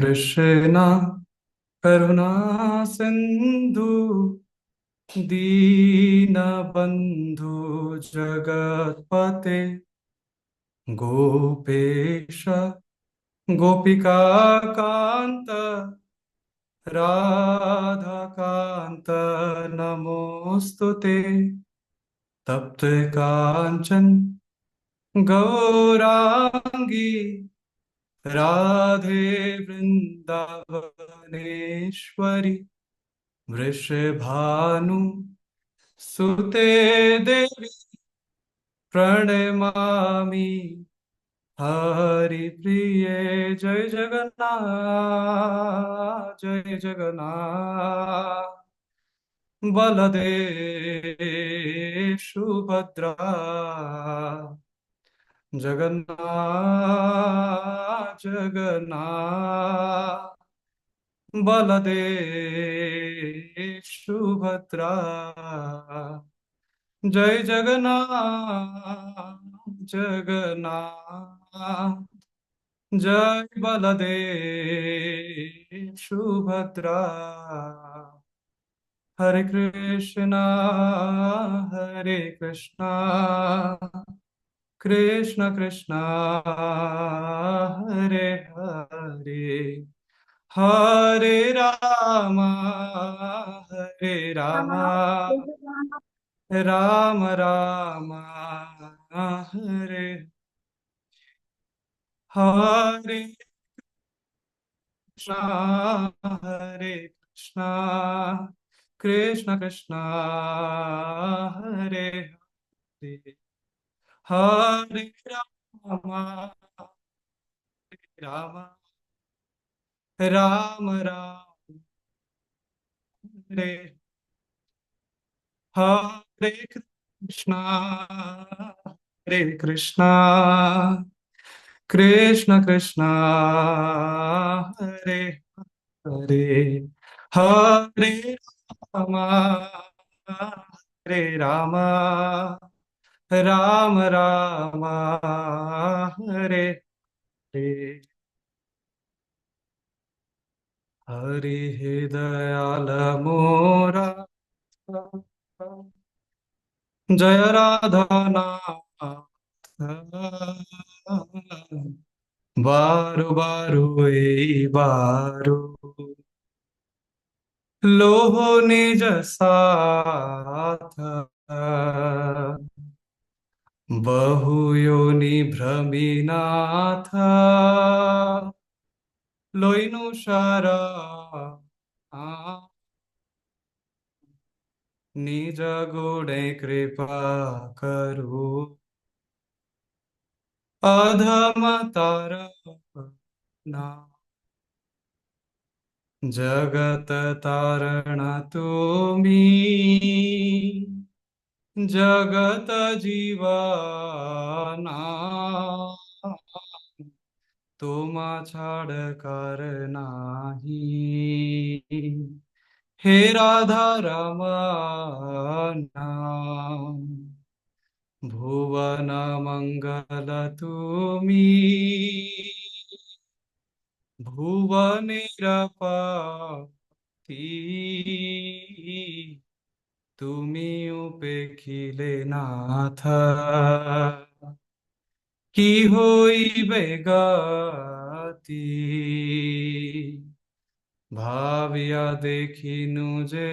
कृष्ण करुणा सिंधु दीनबंधु जगत्पते गोपेश गोपिका कांत राधाकांत नमोस्तुते तप्त कांचन गौरांगी राधे वृंदावनेश्वरी वृषभानु सुते देवी प्रणमामि हरिप्रिये। जय जगन्नाथ जय जगन्नाथ बलदेव सुभद्रा जगन्नाथ जगन्नाथ बलदेव सुभद्रा। जय जगन्नाथ जगन्नाथ जय बलदेव सुभद्रा। हरे कृष्णा कृष्ण कृष्ण हरे हरे हरे राम राम राम हरे हरे हरे कृष्णा कृष्ण कृष्ण हरे हरे हरे राम राम राम हरे हरे कृष्णा हरे कृष्णा कृष्ण कृष्ण हरे हरे हरे राम हरे राम राम राम हरे हरे। हरि दयाल मोरा जय राधा नाथ बारु बारु ए बारु लोहो निज साथ बहु योनि भ्रमिनाथ लोइनु सारा निज गुणे कृपा करो अधम तारणा जगत तारण तुमी जगत जीवाना तुम छाड़ कर नाही हे राधा रमना भुवन मंगल तुमी भुवनिरपति তুমি উপেক্ষিলে নাথ কি হইবে গতি ভাবিয়া দেখিনু যে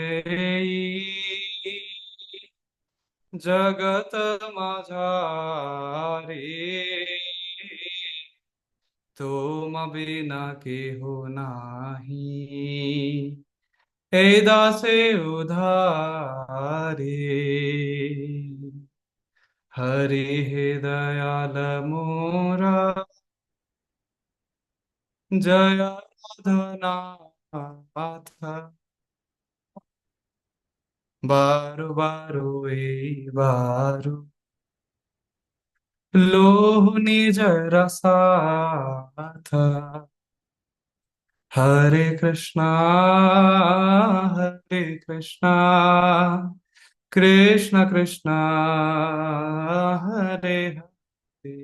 জগত মাঝারে তোম বিনা কেহ নাহি এই দাসে উধারে हरि दयाल मोरा जय राधनाथ बारु बारु ए बारु लोह निज रसाथ हरे Krishna Krishna Krishna Hare Hare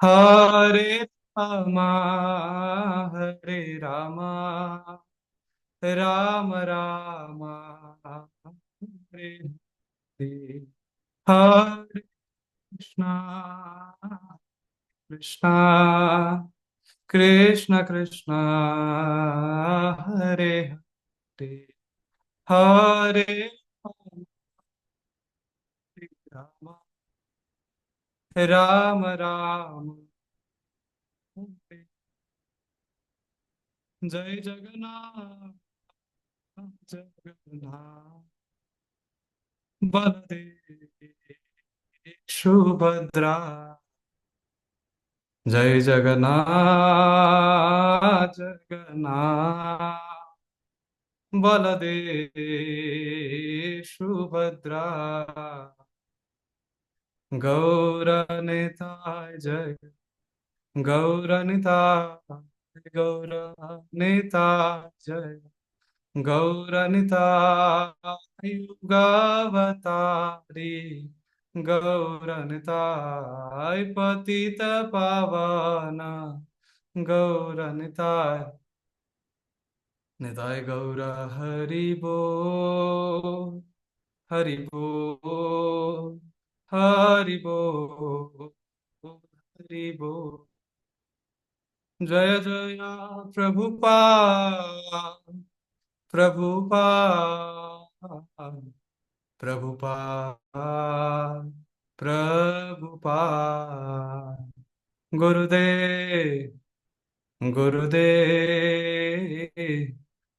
Hare Rama, Hare Rama, Rama Rama, Hare Hare, Hare Krishna, Krishna, Krishna Krishna, Hare Hare, Hare Rama, Rama Rama, Hare Jai Jagannath, Jagannath, Baladev, Subhadra, Jai Jagannath, Jagannath, Baladev, Subhadra, Gaura Jai, Gaura Gaura Jai, Gauranitai Yugavatari, Gauranitai Patita Pavana, Gauranitai Nitai Gaura Haribo, Haribo, Haribo, Haribo. Jaya Jaya Prabhupada, Prabhupada, Prabhupada, Prabhupada, Gurudev, Gurudev,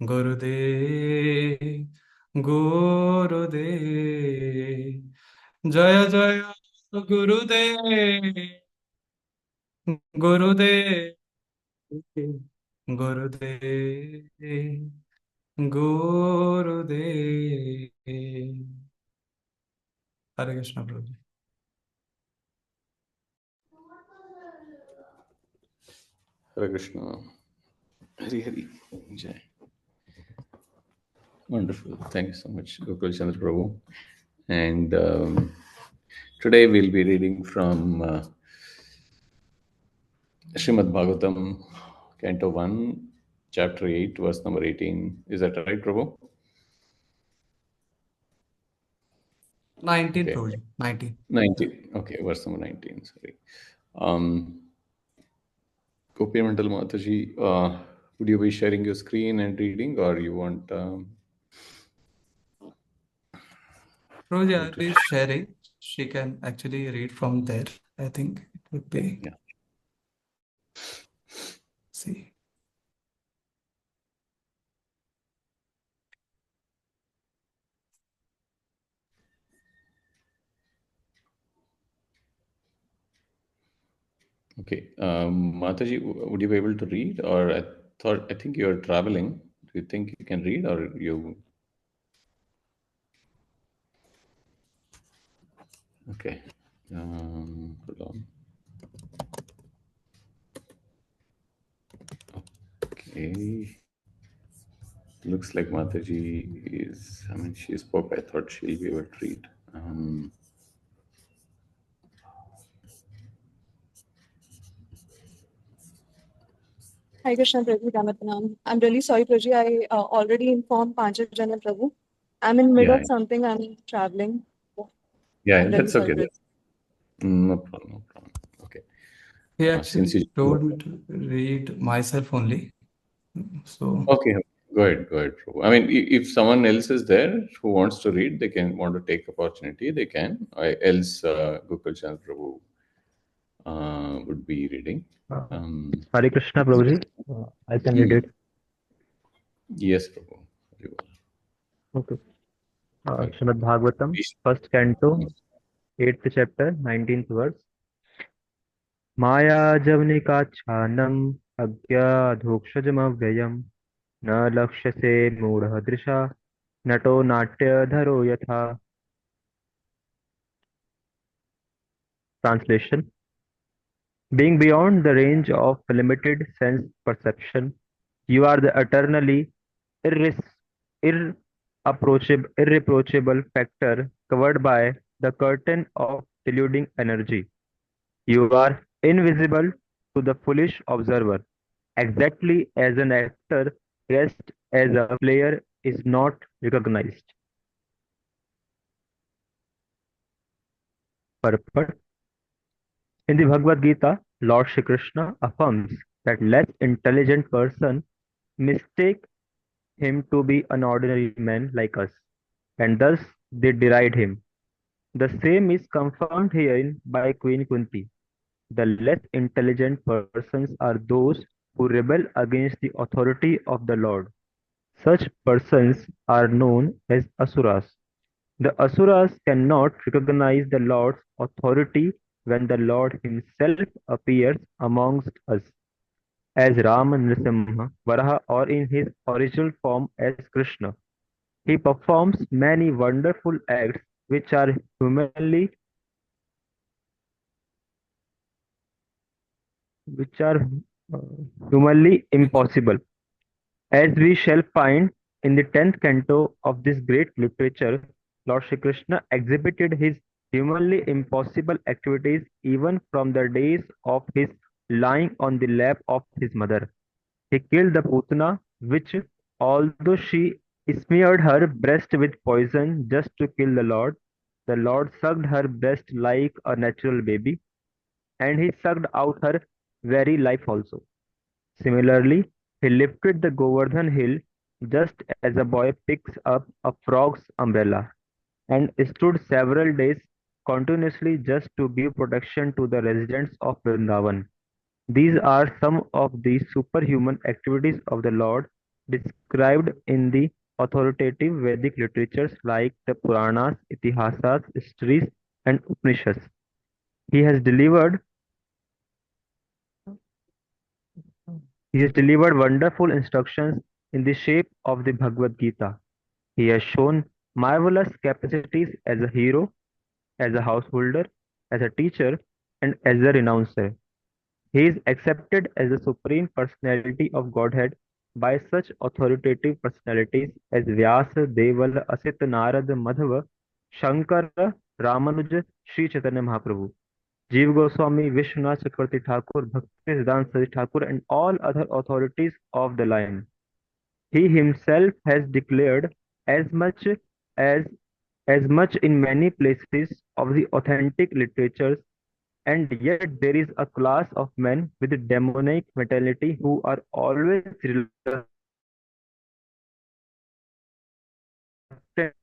Gurudev, Gurudev, Jaya Jaya Gurudev, Gurudev, Gurudev, Gurudev. Hare Krishna, Prabhu. Hare Krishna. Hari Hari. Jai. Wonderful. Thank you so much, Gokul Chandra Prabhu. And today we'll be reading from Srimad Bhagavatam, Canto 1, Chapter 8, verse number 18. Is that right, Prabhu? 19, Okay. Prabhuji. 19. 19. Okay, verse number 19. Sorry. Gopi Mandal Mataji, would you be sharing your screen and reading, or you want Prabhuji, me I'll to be share? sharing. She can actually read from there. I think it would be. Yeah. See. Okay. Mataji, would you be able to read? Or I think you're traveling. Do you think you can read, or you? Okay. Hold on. Okay. Looks like Mataji is, I mean, she spoke. I thought she'll be able to read. Hi Krishna Prabhu, Ramatnam. I'm really sorry, Prabhu. I already informed Panchajana Prabhu. I'm in mid Yeah. of something. I'm traveling. Yeah, I'm really that's sorry, okay. Prabhu. No problem. No problem. Okay. He Since actually you. told me to read myself only. So, Okay, go ahead, go ahead, Prabhu. I mean, if someone else is there who wants to read, they can want to take opportunity, they can. Else, Gokul Chandra Prabhu would be reading. Uh, Um, Hare Krishna, Prabhuji. I can read it. yes, Prabhu. Very well. Okay. Okay. Srimad Bhagavatam, Please. first canto, 8th chapter, 19th verse. Maya javnikaच्छानम् अज्ञाधोक्षजमव्ययम् न लक्ष्यसे मूढ़ः दृशा नटो नाट्यधरो यथा. Translation: Being beyond the range of limited sense perception, you are the eternally irreproachable factor covered by the curtain of deluding energy. You are invisible to the foolish observer, exactly as an actor dressed as a player is not recognized. Purport. In the Bhagavad Gita, Lord Shri Krishna affirms that less intelligent person mistake him to be an ordinary man like us, and thus they deride him. The same is confirmed herein by Queen Kunti. The less intelligent persons are those who rebel against the authority of the Lord. Such persons are known as asuras. The asuras cannot recognize the Lord's authority when the Lord himself appears amongst us as Rama Nrsimha, Varaha, or in his original form as Krishna. He performs many wonderful acts which are which are humanly impossible. As we shall find in the 10th canto of this great literature, Lord Shri Krishna exhibited his humanly impossible activities even from the days of his lying on the lap of his mother. He killed the Putana, which, although she smeared her breast with poison just to kill the Lord sucked her breast like a natural baby, and he sucked out her very life also. Similarly, he lifted the Govardhan hill just as a boy picks up a frog's umbrella, and stood several days continuously just to give protection to the residents of Vrindavan. These are some of the superhuman activities of the Lord described in the authoritative Vedic literatures like the Puranas, Itihasas, histories, and Upanishads. He has delivered he has delivered wonderful instructions in the shape of the Bhagavad Gita. He has shown marvelous capacities as a hero, as a householder, as a teacher, and as a renouncer. He is accepted as the supreme personality of Godhead by such authoritative personalities as Vyasa, Devala, Asit, Narad, Madhava, Shankara, Ramanuja, Sri Chaitanya Mahaprabhu, Jeev Goswami, Vishwanath Chakravarti Thakur, Bhakti Siddhanta Saraswati Thakur, and all other authorities of the line. He himself has declared as much as as much in many places of the authentic literatures, and yet there is a class of men with demonic mentality who are always reluctant to accept his authority.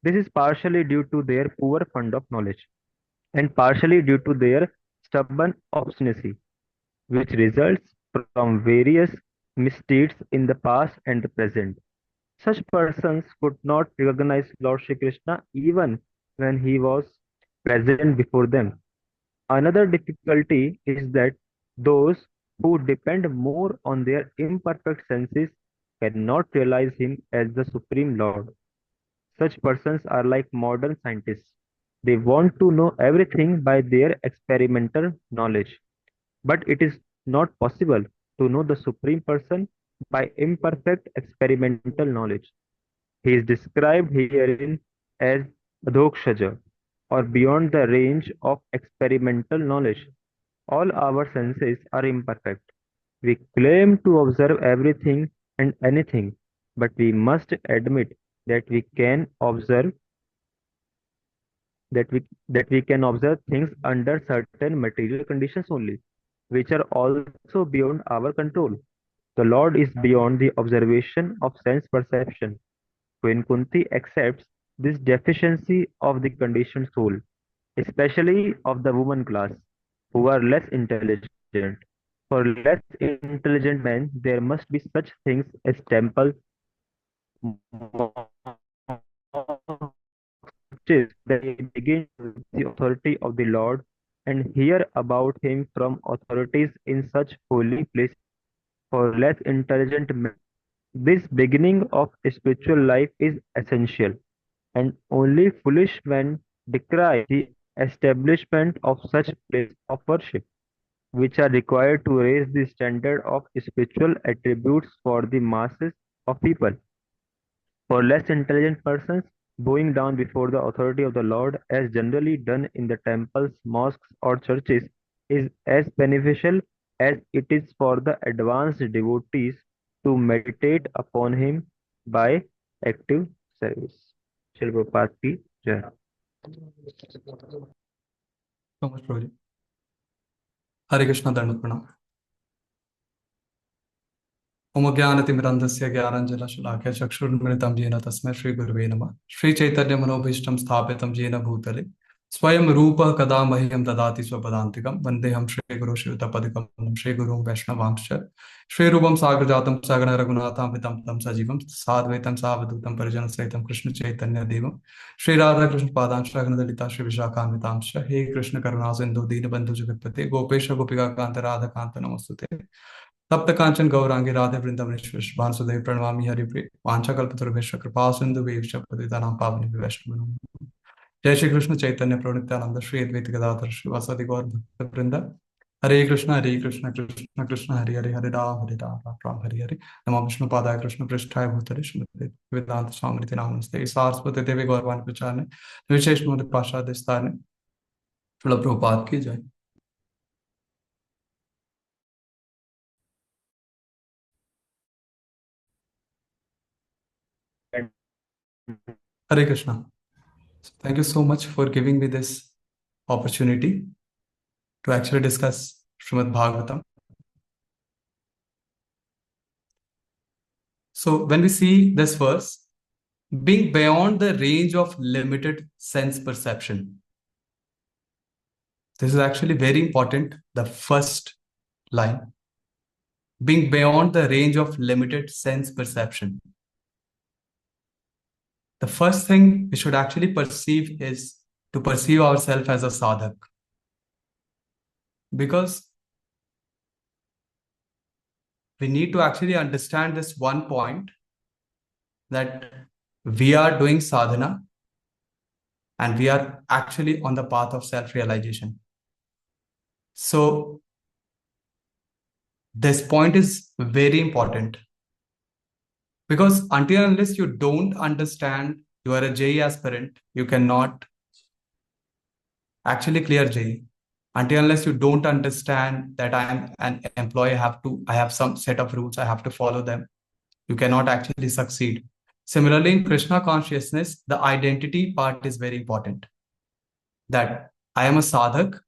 This is partially due to their poor fund of knowledge, and partially due to their stubborn obstinacy, which results from various misdeeds in the past and the present. Such persons could not recognize Lord Shri Krishna even when he was present before them. Another difficulty is that those who depend more on their imperfect senses cannot realize him as the Supreme Lord. Such persons are like modern scientists. They want to know everything by their experimental knowledge, but it is not possible to know the Supreme Person by imperfect experimental knowledge. He is described herein as Adhokshaja, or beyond the range of experimental knowledge. All our senses are imperfect. We claim to observe everything and anything, but we must admit that we can observe things under certain material conditions only, which are also beyond our control. The Lord is beyond the observation of sense perception. Queen Kunti accepts this deficiency of the conditioned soul, especially of the woman class, who are less intelligent. For less intelligent men, there must be such things as temples, mosques, churches, that they begin to realize the authority of the Lord and hear about him from authorities in such holy places. For less intelligent men, this beginning of spiritual life is essential, and only foolish men decry the establishment of such places of worship, which are required to raise the standard of spiritual attributes for the masses of people. For less intelligent persons, bowing down before the authority of the Lord, as generally done in the temples, mosques, or churches, is as beneficial as it is for the advanced devotees to meditate upon him by active service. Shri Prabhupada ki jai. So much, Prabhuji. Hare Krishna, Dandavat Pranam. ओम ज्ञानतिमिरन्धस्य ज्ञानाञ्जनशलाकया चक्षुर्मृतं येन तस्मै श्रीगुरवे नमः। श्रीचैतन्यमनोभीष्टं स्थापितं येन भूतले स्वयं रूपः कदा मह्यं ददाति स्वपदान्तिकं। वन्देऽहं श्रीगुरो श्रीयुतपदकमलं श्रीगुरुं वैष्णवांश्च श्रीरूपं साग्रजातं सगण रघुनाथान्वितं तं सजीवं साद्वैतं सावधूतं परिजनसहितं कृष्णचैतन्यदेवं श्रीराधाकृष्णपादांश्च सगणललिता श्रीविशाखान्वितांश्च। हे कृष्ण करुणा सिन्धु दीनबन्धु जगत्पते गोपेश गोपिकान्त राधाकान्त नमोस्तुते। तप्त कांचन गौरांगी राधे वृंदावनेश्वर भानुसुदेव प्रणमामि हरिप्रिय वांछाकल्पतरुभ्यश्च कृपा सिंधु पतितानां पावनेभ्यो वैष्णवानां नमः। जय श्री कृष्ण चैतन्य प्रभु नित्यानंद श्री अद्वैत गदाधर श्रीवासादि गौर भक्तवृंद। हरे कृष्ण कृष्ण कृष्ण हरे हरे हरे राम राम राम हरे हरे। नमो विष्णु पादाय कृष्ण पृष्ठाय भूतले श्रीमते वेदांत स्वामिति नामस्ते सारस्वती देवी गौरवाणी प्रचारणे विशेष मूल पाशाद स्थाने प्रभुपाद की जय। Hare Krishna. Thank you so much for giving me this opportunity to actually discuss Srimad Bhagavatam. So when we see this verse, being beyond the range of limited sense perception, this is actually very important. The first line, being beyond the range of limited sense perception. The first thing we should actually perceive is to perceive ourselves as a sadhak. Because we need to actually understand this one point, that we are doing sadhana and we are actually on the path of self-realization. So this point is very important, because until and unless you don't understand, you are a JEE aspirant, you cannot actually clear JEE. Until unless you don't understand that I am an employee, I have some set of rules, I have to follow them, you cannot actually succeed. Similarly, in Krishna consciousness, the identity part is very important. That I am a sadhak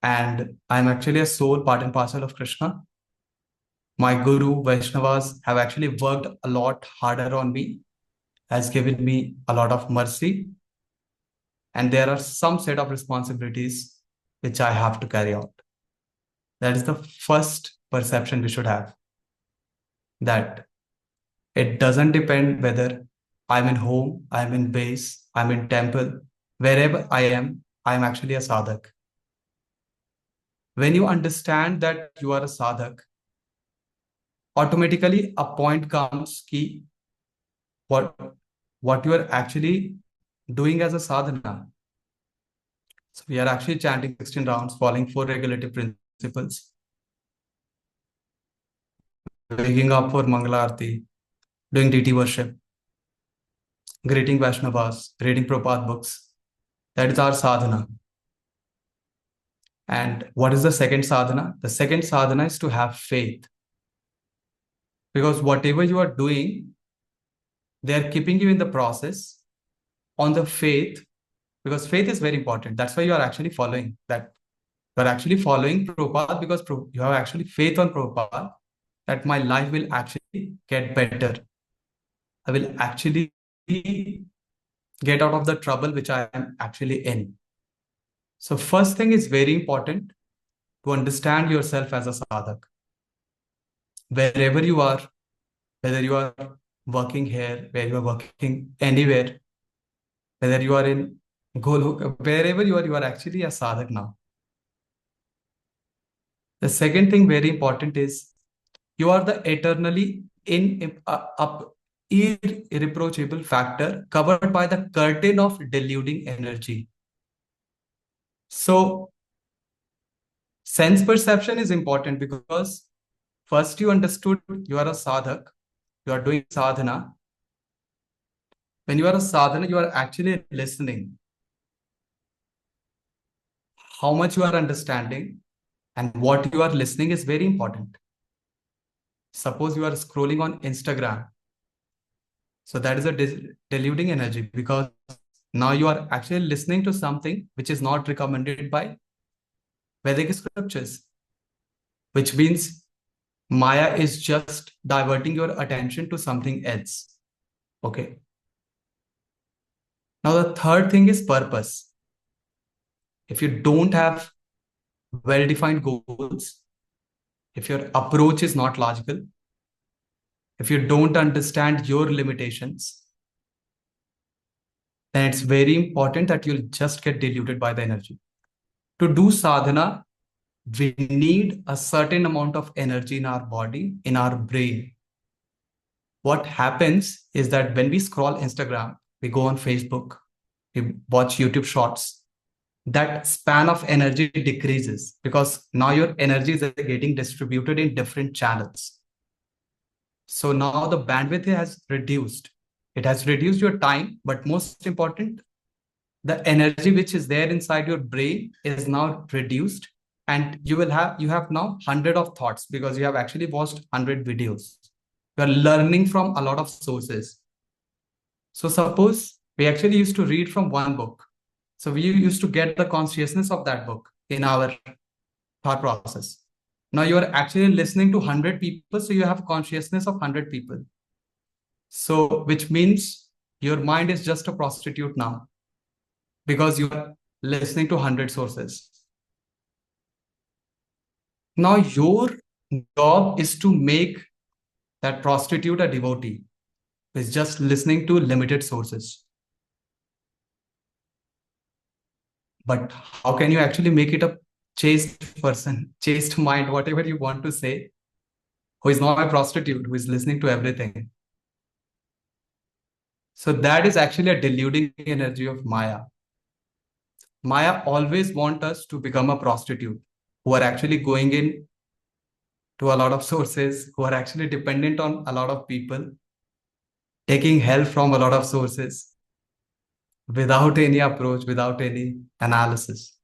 and I am actually a soul, part and parcel of Krishna. My Guru, Vaishnavas have actually worked a lot harder on me, has given me a lot of mercy. And there are some set of responsibilities which I have to carry out. That is the first perception we should have. That it doesn't depend whether I'm in home, I'm in base, I'm in temple, wherever I am actually a sadhak. When you understand that you are a sadhak, automatically a point comes ki what you are actually doing as a sadhana. So we are actually chanting 16 rounds, following 4 regulative principles, waking up for Mangala Aarti, doing deity worship, greeting Vaishnavas, reading Prabhupada books. That is our sadhana. And what is the second sadhana? The second sadhana is to have faith. Because whatever you are doing, they are keeping you in the process on the faith, because faith is very important. That's why you are actually following that. You are actually following Prabhupada because you have actually faith on Prabhupada that my life will actually get better. I will actually get out of the trouble which I am actually in. So first thing is very important, to understand yourself as a sadhak. Wherever you are, whether you are working here, where you are working anywhere, whether you are in Golok, wherever you are actually a sadhak now. The second thing very important is you are the eternally irreproachable factor covered by the curtain of deluding energy. So sense perception is important because first you understood you are a sadhak, you are doing sadhana. When you are a sadhana, you are actually listening. How much you are understanding, And what you are listening is very important. Suppose you are scrolling on Instagram. So that is a deluding energy, because now you are actually listening to something which is not recommended by Vedic scriptures, which means Maya is just diverting your attention to something else. Okay. Now, the third thing is purpose. If you don't have well-defined goals, if your approach is not logical, if you don't understand your limitations, then it's very important that you'll just get diluted by the energy. To do sadhana, we need a certain amount of energy in our body, in our brain. What happens is that when we scroll Instagram, we go on Facebook, we watch YouTube shorts, that span of energy decreases because now your energies are getting distributed in different channels. So now the bandwidth has reduced. It has reduced your time, but most important, the energy which is there inside your brain is now reduced, and you have now 100 of thoughts because you have actually watched 100 videos. You are learning from a lot of sources. So suppose we actually used to read from one book. So we used to get the consciousness of that book in our thought process. Now you are actually listening to 100 people, so you have consciousness of 100 people. So which means your mind is just a prostitute now, because you are listening to 100 sources. Now your job is to make that prostitute a devotee, who is just listening to limited sources. But how can you actually make it a chaste person, chaste mind, whatever you want to say, who is not a prostitute, who is listening to everything? So that is actually a deluding energy of Maya. Maya always wants us to become a prostitute, who are actually going in to a lot of sources, who are actually dependent on a lot of people, taking help from a lot of sources, without any approach, without any analysis.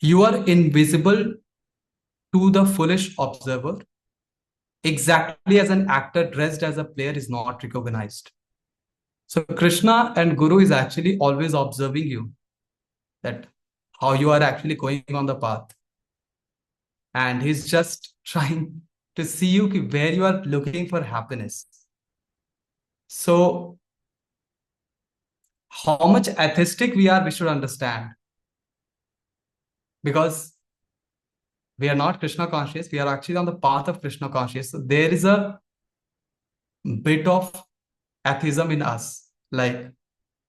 You are invisible to the foolish observer, exactly as an actor dressed as a player is not recognized. So Krishna and Guru is actually always observing you, that how you are actually going on the path. And he's just trying to see you where you are looking for happiness. So how much atheistic we are, we should understand. Because we are not Krishna conscious, we are actually on the path of Krishna conscious. So there is a bit of atheism in us. Like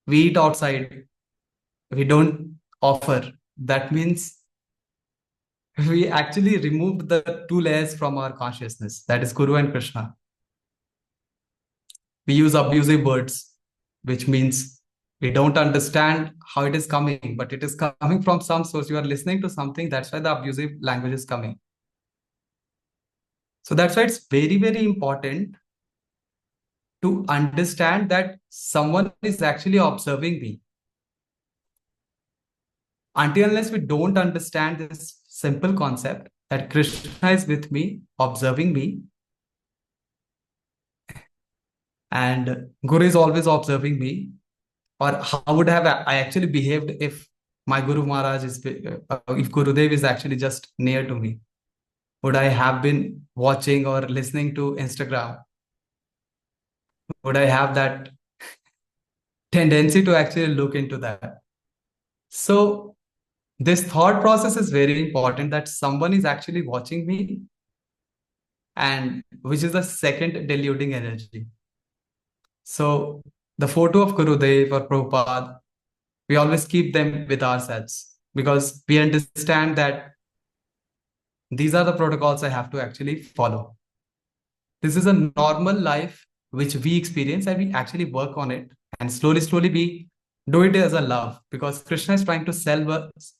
we eat outside, we don't offer. That means we actually removed the two layers from our consciousness. That is Guru and Krishna. We use abusive words, which means we don't understand how it is coming, but it is coming from some source. You are listening to something, that's why the abusive language is coming. So that's why it's very, very important to understand that someone is actually observing me. Until unless we don't understand this simple concept that Krishna is with me, observing me, and Guru is always observing me, or how would have I actually behaved if my Guru Maharaj is, if Gurudev is actually just near to me? Would I have been watching or listening to Instagram? Would I have that tendency to actually look into that? So this thought process is very important, that someone is actually watching me, and which is the second deluding energy. So the photo of Gurudev or Prabhupada, we always keep them with ourselves because we understand that these are the protocols I have to actually follow. This is a normal life which we experience, and we actually work on it, and slowly, slowly we do it as a love, because Krishna is trying to sell us.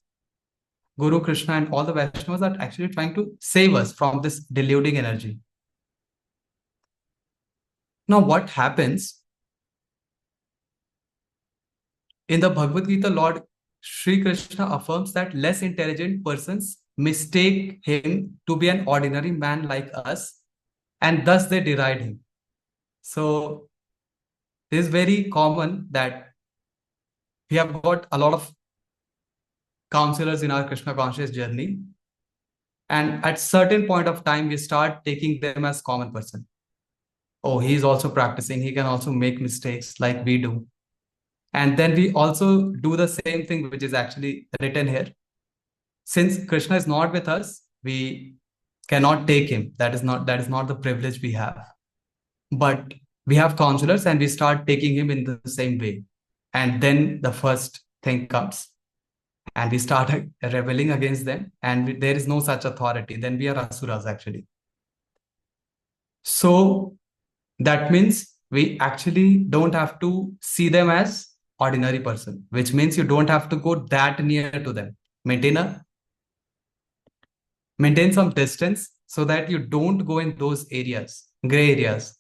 Guru, Krishna, and all the Vaishnavas are actually trying to save us from this deluding energy. Now, what happens in the Bhagavad Gita? Lord Sri Krishna affirms that less intelligent persons mistake him to be an ordinary man like us, and thus they deride him. So it is very common that we have got a lot of counselors in our Krishna conscious journey, and at certain point of time we start taking them as common person. Oh, he is also practicing, he can also make mistakes like we do. And then we also do the same thing which is actually written here. Since Krishna is not with us, we cannot take him. That is not the privilege we have. But we have counselors and we start taking him in the same way. And then the first thing comes. And we start rebelling against them. And there is no such authority. Then we are asuras actually. So that means we actually don't have to see them as ordinary person, which means you don't have to go that near to them. Maintain some distance so that you don't go in those areas, gray areas,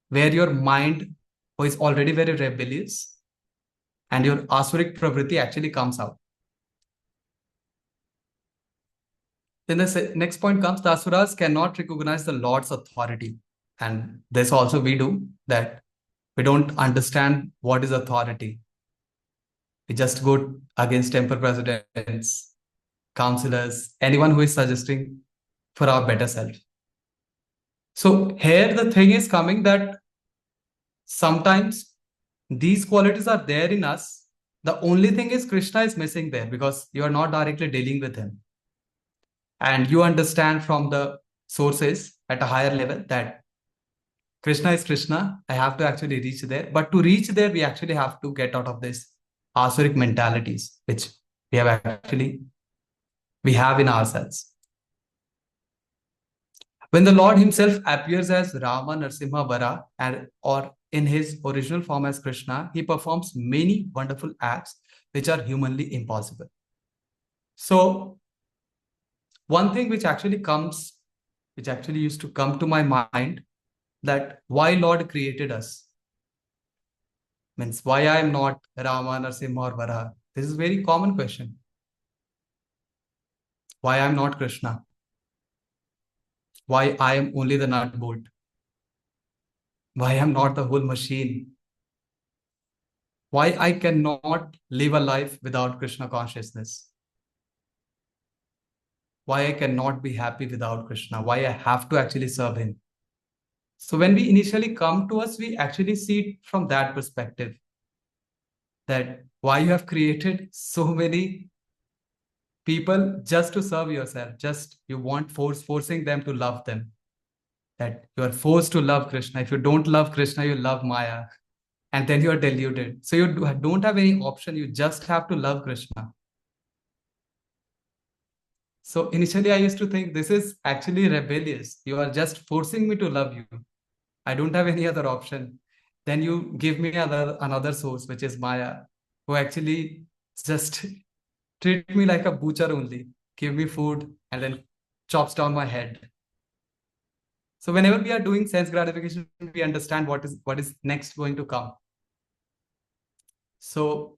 where your mind is already very rebellious and your asuric pravritti actually comes out. Then the next point comes, the asuras cannot recognize the Lord's authority. And this also we do, that we don't understand what is authority. We just go against temple presidents, counselors, anyone who is suggesting for our better self. So here the thing is coming that sometimes these qualities are there in us. The only thing is Krishna is missing there because you are not directly dealing with him. And you understand from the sources at a higher level that Krishna is Krishna. I have to actually reach there. But to reach there, we actually have to get out of this asuric mentalities, which we have in ourselves. When the Lord himself appears as Rama, Narsimha, Vara, or in his original form as Krishna, he performs many wonderful acts which are humanly impossible. So one thing which actually used to come to my mind, that why Lord created us. Means why I am not Rama, Narsimha or Vara. This is a very common question. Why I am not Krishna? Why I am only the nut bolt? Why I am not the whole machine? Why I cannot live a life without Krishna consciousness? Why I cannot be happy without Krishna? Why I have to actually serve him? So when we initially come to us, we actually see it from that perspective. That why you have created so many people just to serve yourself. Just you want forcing them to love them. That you are forced to love Krishna. If you don't love Krishna, you love Maya. And then you are deluded. So you don't have any option. You just have to love Krishna. So initially I used to think this is actually rebellious. You are just forcing me to love you. I don't have any other option. Then you give me another source, which is Maya, who actually just treat me like a butcher only. Give me food and then chops down my head. So whenever we are doing sense gratification, we understand what is next going to come. So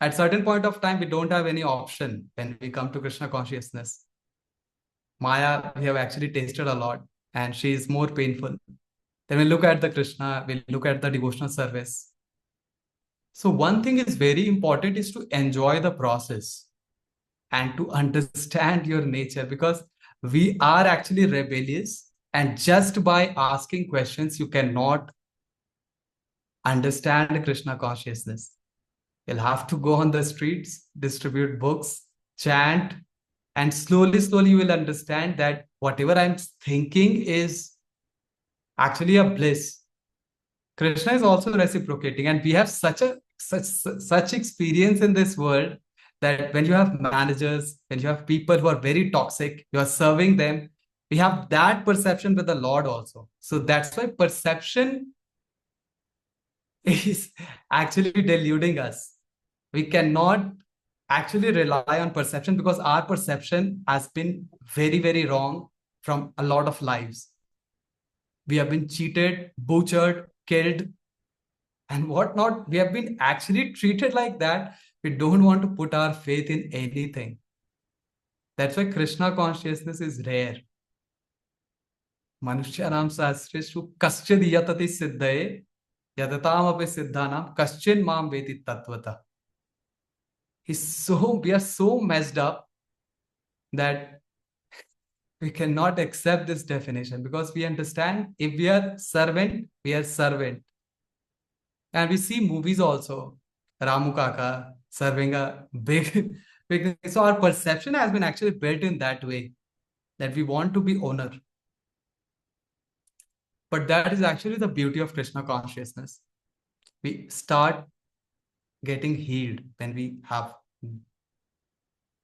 at certain point of time, we don't have any option when we come to Krishna consciousness. Maya, we have actually tasted a lot, and she is more painful. Then we look at the Krishna, we look at the devotional service. So one thing is very important is to enjoy the process and to understand your nature, because we are actually rebellious, and just by asking questions, you cannot understand Krishna consciousness. You'll have to go on the streets, distribute books, chant, and slowly you will understand that whatever I'm thinking is actually a bliss. Krishna is also reciprocating, and we have such experience in this world that when you have managers, when you have people who are very toxic, you are serving them, we have that perception with the Lord also. So that's why perception is actually deluding us. We cannot actually rely on perception because our perception has been very, very wrong from a lot of lives. We have been cheated, butchered, killed, and whatnot. We have been actually treated like that We don't want to put our faith in anything. That's why Krishna consciousness is rare. Manushyanam sahasreshu kaschid yatati siddhaye yadatam api siddhanam kaschin mam veti tatvata. We are so messed up that we cannot accept this definition, because we understand if we are servant, we are servant. And we see movies also, Ramu Kaka serving a big, big. So our perception has been actually built in that way, that we want to be owner. But that is actually the beauty of Krishna consciousness. We start getting healed when we have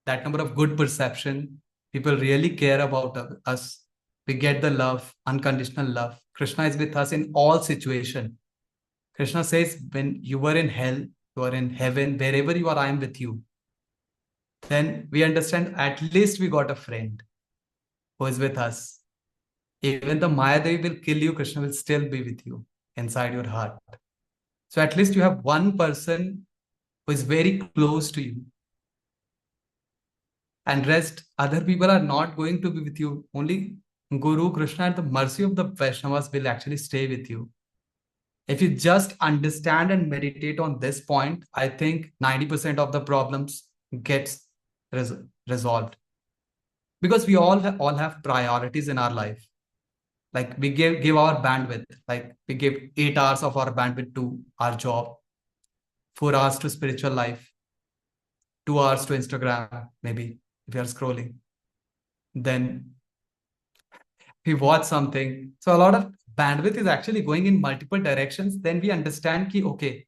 that number of good perception. People really care about us. We get the love, unconditional love. Krishna is with us in all situations. Krishna says, when you were in hell, you are in heaven, wherever you are, I am with you. Then we understand at least we got a friend who is with us. Even the Mayadevi will kill you, Krishna will still be with you inside your heart. So at least you have one person who is very close to you. And rest, other people are not going to be with you. Only Guru, Krishna, and the mercy of the Vaishnavas will actually stay with you. If you just understand and meditate on this point, I think 90% of the problems gets resolved. Because we all have priorities in our life. Like we give our bandwidth, like we give 8 hours of our bandwidth to our job, 4 hours to spiritual life, 2 hours to Instagram, maybe if you are scrolling. Then we watch something. So a lot of bandwidth is actually going in multiple directions. Then we understand ki, okay,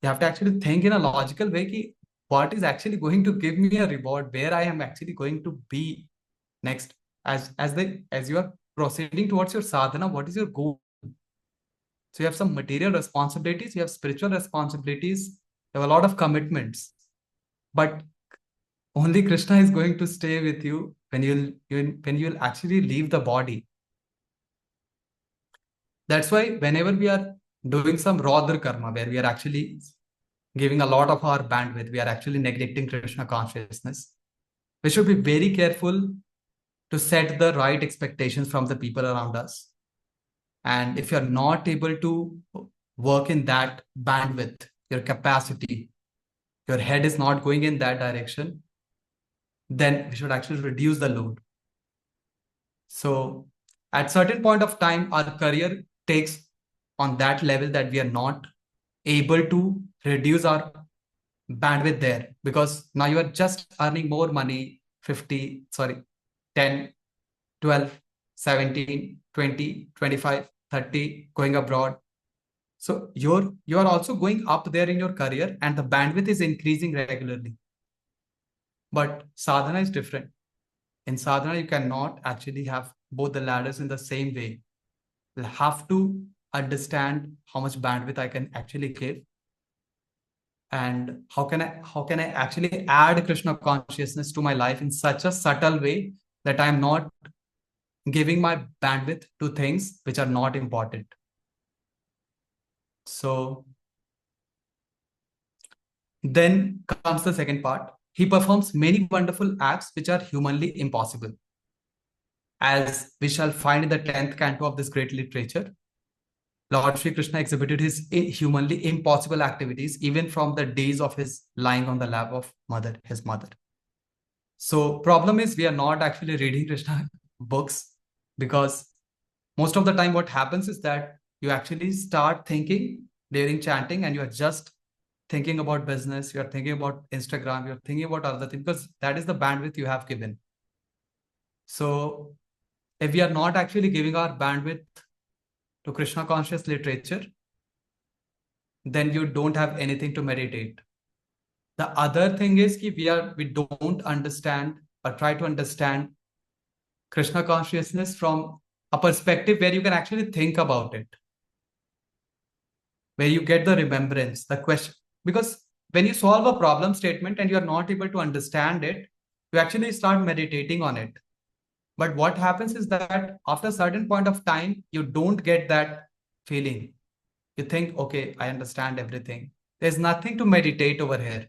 you have to actually think in a logical way ki, what is actually going to give me a reward, where I am actually going to be next. As you are proceeding towards your sadhana, what is your goal? So you have some material responsibilities, you have spiritual responsibilities, you have a lot of commitments. But only Krishna is going to stay with you when you'll actually leave the body. That's why whenever we are doing some Rodra karma, where we are actually giving a lot of our bandwidth, we are actually neglecting Krishna consciousness. We should be very careful to set the right expectations from the people around us. And if you're not able to work in that bandwidth, your capacity, your head is not going in that direction, then we should actually reduce the load. So at certain point of time, our career takes on that level that we are not able to reduce our bandwidth there, because now you are just earning more money, 10, 12, 17, 20, 25, 30, going abroad. So you are also going up there in your career, and the bandwidth is increasing regularly. But sadhana is different. In sadhana, you cannot actually have both the ladders in the same way. You have to understand how much bandwidth I can actually give, and how can I actually add Krishna consciousness to my life in such a subtle way that I am not giving my bandwidth to things which are not important. So then comes the second part. He performs many wonderful acts which are humanly impossible, as we shall find in the 10th canto of this great literature. Lord Sri Krishna exhibited his humanly impossible activities even from the days of his lying on the lap of his mother. So problem is we are not actually reading Krishna books, because most of the time what happens is that you actually start thinking during chanting and you are just thinking about business, you are thinking about Instagram, you're thinking about other things, because that is the bandwidth you have given. So if we are not actually giving our bandwidth to Krishna conscious literature, then you don't have anything to meditate. The other thing is that we don't understand or try to understand Krishna consciousness from a perspective where you can actually think about it, where you get the remembrance, the question. Because when you solve a problem statement and you are not able to understand it, you actually start meditating on it. But what happens is that after a certain point of time, you don't get that feeling. You think, okay, I understand everything. There's nothing to meditate over here.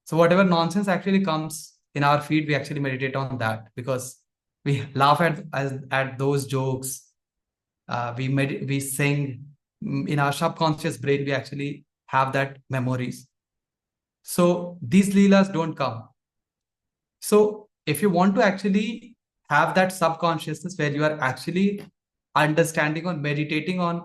So whatever nonsense actually comes in our feed, we actually meditate on that because we laugh at those jokes. We sing. In our subconscious brain, we actually have that memories. So these leelas don't come. So if you want to actually have that subconsciousness where you are actually understanding or meditating on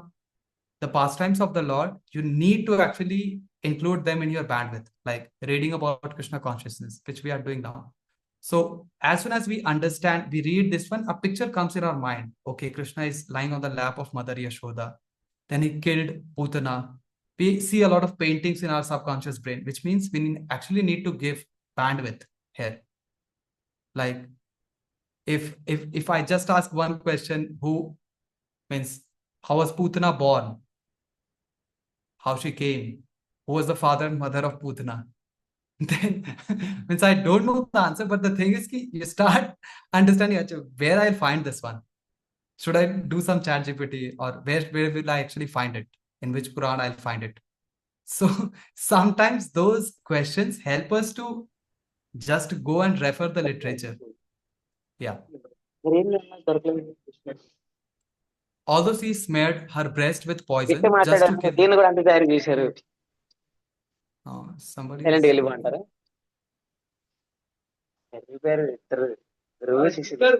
the pastimes of the Lord, you need to actually include them in your bandwidth, like reading about Krishna consciousness, which we are doing now. So as soon as we understand, we read this one, a picture comes in our mind. Okay, Krishna is lying on the lap of Mother Yashoda. Then he killed Putana. We see a lot of paintings in our subconscious brain, which means we actually need to give bandwidth here. Like if I just ask one question, who means how was Putana born? How she came? Who was the father and mother of Putana? Then means I don't know the answer, but the thing is ki you start understanding "Acha, where I'll find this one. Should I do some chat GPT or where will I actually find it? In which Quran I'll find it? So sometimes those questions help us to just go and refer the literature. Yeah. Although she smeared her breast with poison just to kill. దీన్ని కూడా అంతే తయారు చేశారు Somebody silent is... వెళ్ళిపోంటారా వెళ్ళిపోయారు ఇద్దరు రోజు శిష్యులు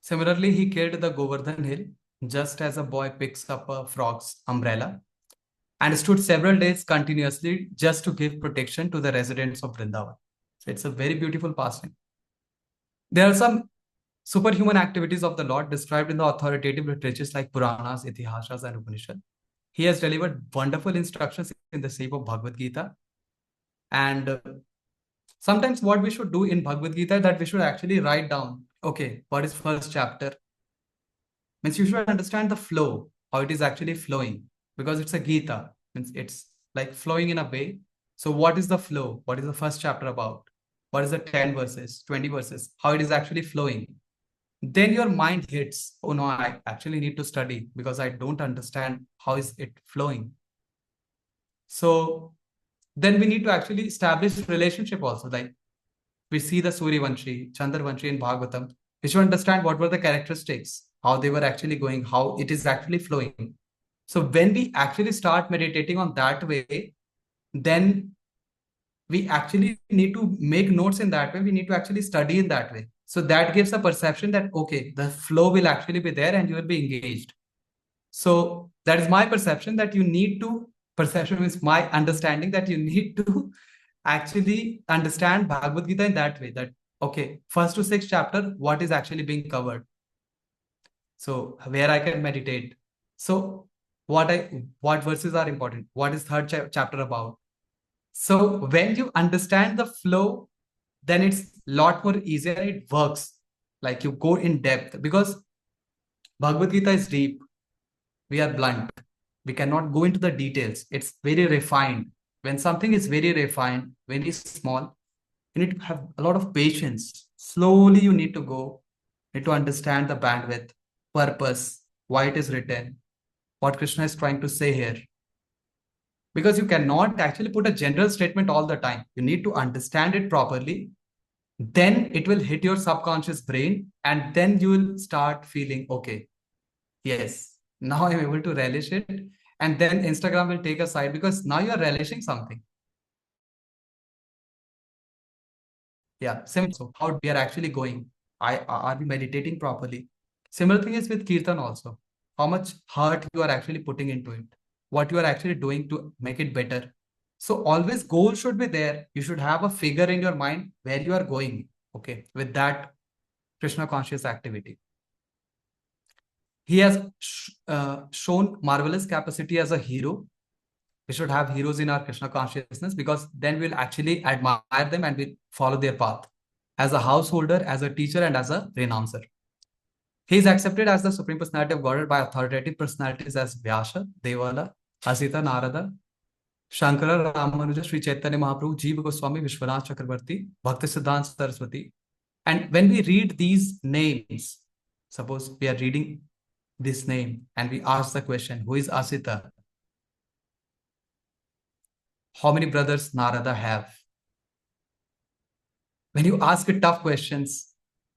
Similarly, he killed the Govardhan hill just as a boy picks up a frog's umbrella and stood several days continuously just to give protection to the residents of Vrindavan. So it's a very beautiful pastime. There are some superhuman activities of the Lord described in the authoritative literatures like Puranas, Itihasas, and Upanishads. He has delivered wonderful instructions in the shape of Bhagavad Gita. And sometimes what we should do in Bhagavad Gita that we should actually write down, okay, what is first chapter? Means you should understand the flow, how it is actually flowing, because it's a Gita, means it's like flowing in a way. So what is the flow? What is the first chapter about? What is the 10 verses, 20 verses, how it is actually flowing? Then your mind hits, oh no, I actually need to study because I don't understand how is it flowing. So then we need to actually establish relationship also. Like we see the Suryavanshi, Chandravanshi in Bhagavatam. We should understand what were the characteristics, how they were actually going, how it is actually flowing. So when we actually start meditating on that way, then we actually need to make notes in that way. We need to actually study in that way. So that gives a perception that, okay, the flow will actually be there and you will be engaged. So that is my perception that you need to, perception is my understanding that you need to actually understand Bhagavad Gita in that way, that, okay, first to sixth chapter, what is actually being covered? So where I can meditate. So what verses are important? What is third chapter about? So when you understand the flow, then it's a lot more easier. It works. Like you go in depth because Bhagavad Gita is deep. We are blunt. We cannot go into the details. It's very refined. When something is very refined, very small, you need to have a lot of patience. Slowly you need to go. You need to understand the bandwidth, purpose, why it is written, what Krishna is trying to say here. Because you cannot actually put a general statement all the time. You need to understand it properly. Then it will hit your subconscious brain and then you will start feeling, okay, yes, now I'm able to relish it. And then Instagram will take a side because now you're relishing something. Yeah, same. So how we are actually going? Are we meditating properly? Similar thing is with Kirtan also. How much heart you are actually putting into it? What you are actually doing to make it better? So always goal should be there. You should have a figure in your mind where you are going. Okay, with that Krishna conscious activity. He has shown marvelous capacity as a hero. We should have heroes in our Krishna consciousness because then we'll actually admire them and we'll follow their path. As a householder, as a teacher, and as a renouncer. He is accepted as the Supreme Personality of Godhead by authoritative personalities as Vyasa, Devala, Asita, Narada, Shankara, Ramanuja, Sri Chaitanya Mahaprabhu, Jiva Goswami, Vishwanath Chakravarti, Bhaktisiddhanta Saraswati. And when we read these names, suppose we are reading this name and we ask the question, who is Asita? how many brothers Narada have? When you ask tough questions,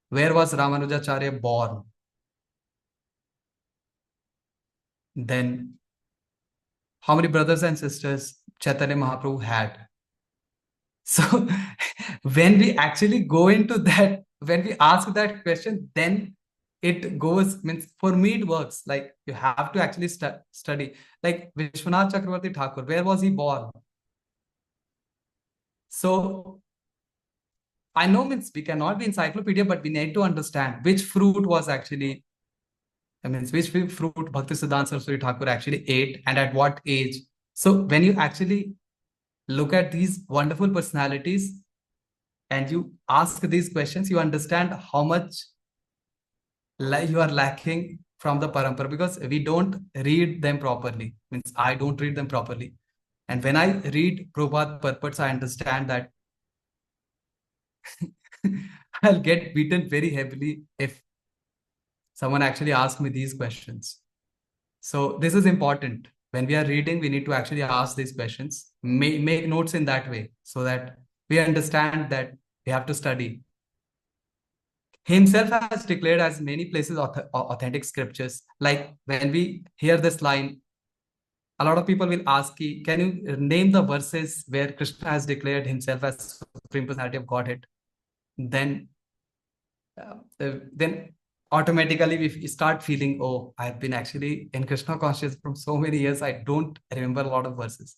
where was Ramanujacharya born? Then, how many brothers and sisters Chaitanya Mahaprabhu had? So, when we actually go into that, when we ask that question, then it goes, means for me, it works. Like, you have to actually study. Like, Vishwanath Chakravarti Thakur, where was he born? So, I know, means we cannot be encyclopedia, but we need to understand which fruit was actually, I mean, which fruit Bhaktisiddhanta Saraswati Thakur actually ate and at what age. So when you actually look at these wonderful personalities and you ask these questions, you understand how much you are lacking from the parampara, because we don't read them properly. Means I don't read them properly. And when I read Prabhupada purports, I understand that I'll get beaten very heavily if someone actually asks me these questions. So this is important. When we are reading, we need to actually ask these questions, make notes in that way, so that we understand that we have to study. He himself has declared as many places authentic scriptures. Like when we hear this line, a lot of people will ask, can you name the verses where Krishna has declared himself as Supreme Personality of Godhead? Then then automatically we start feeling, oh, I've been actually in Krishna conscious from so many years, I don't remember a lot of verses.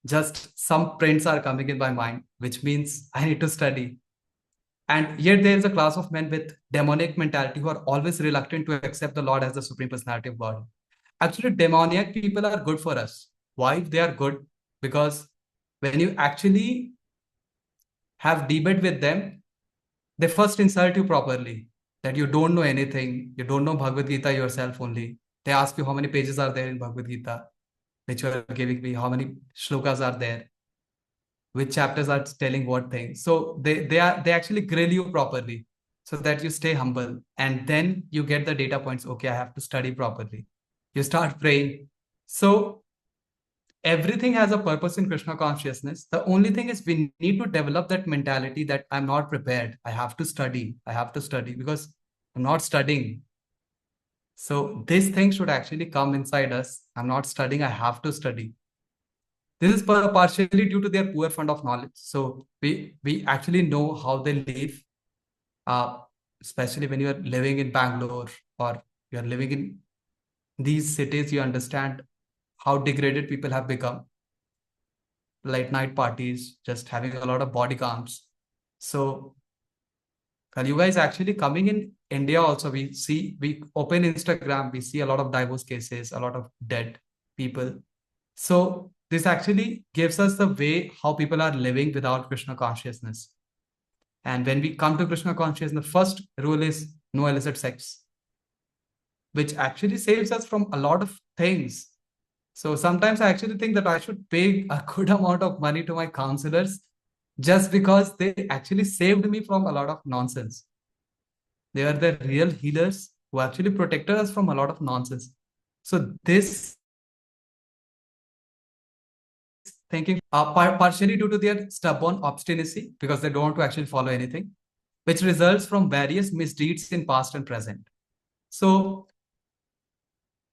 Just some prints are coming in my mind, which means I need to study. And yet there is a class of men with demonic mentality who are always reluctant to accept the Lord as the Supreme Personality of God. Actually, demoniac people are good for us. Why they are good? Because when you actually have debate with them, they first insult you properly, that you don't know anything, you don't know Bhagavad Gita yourself only. They ask you how many pages are there in Bhagavad Gita, which you are giving me, how many shlokas are there, which chapters are telling what thing. So they actually grill you properly so that you stay humble, and then you get the data points. Okay, I have to study properly. You start praying. So everything has a purpose in Krishna consciousness. The only thing is we need to develop that mentality that I'm not prepared. I have to study. I have to study because I'm not studying. So this thing should actually come inside us. I'm not studying. I have to study. This is partially due to their poor fund of knowledge. So we actually know how they live, uh, especially when you are living in Bangalore or you are living in these cities, you understand how degraded people have become. Late night parties, just having a lot of body counts. So you guys actually coming in India also, we open Instagram, we see a lot of divorce cases, a lot of dead people. So this actually gives us the way how people are living without Krishna consciousness. And when we come to Krishna consciousness, the first rule is no illicit sex, which actually saves us from a lot of things. So sometimes I actually think that I should pay a good amount of money to my counselors just because they actually saved me from a lot of nonsense. They are the real healers who actually protected us from a lot of nonsense. So this thinking partially due to their stubborn obstinacy, because they don't want to actually follow anything, which results from various misdeeds in past and present. So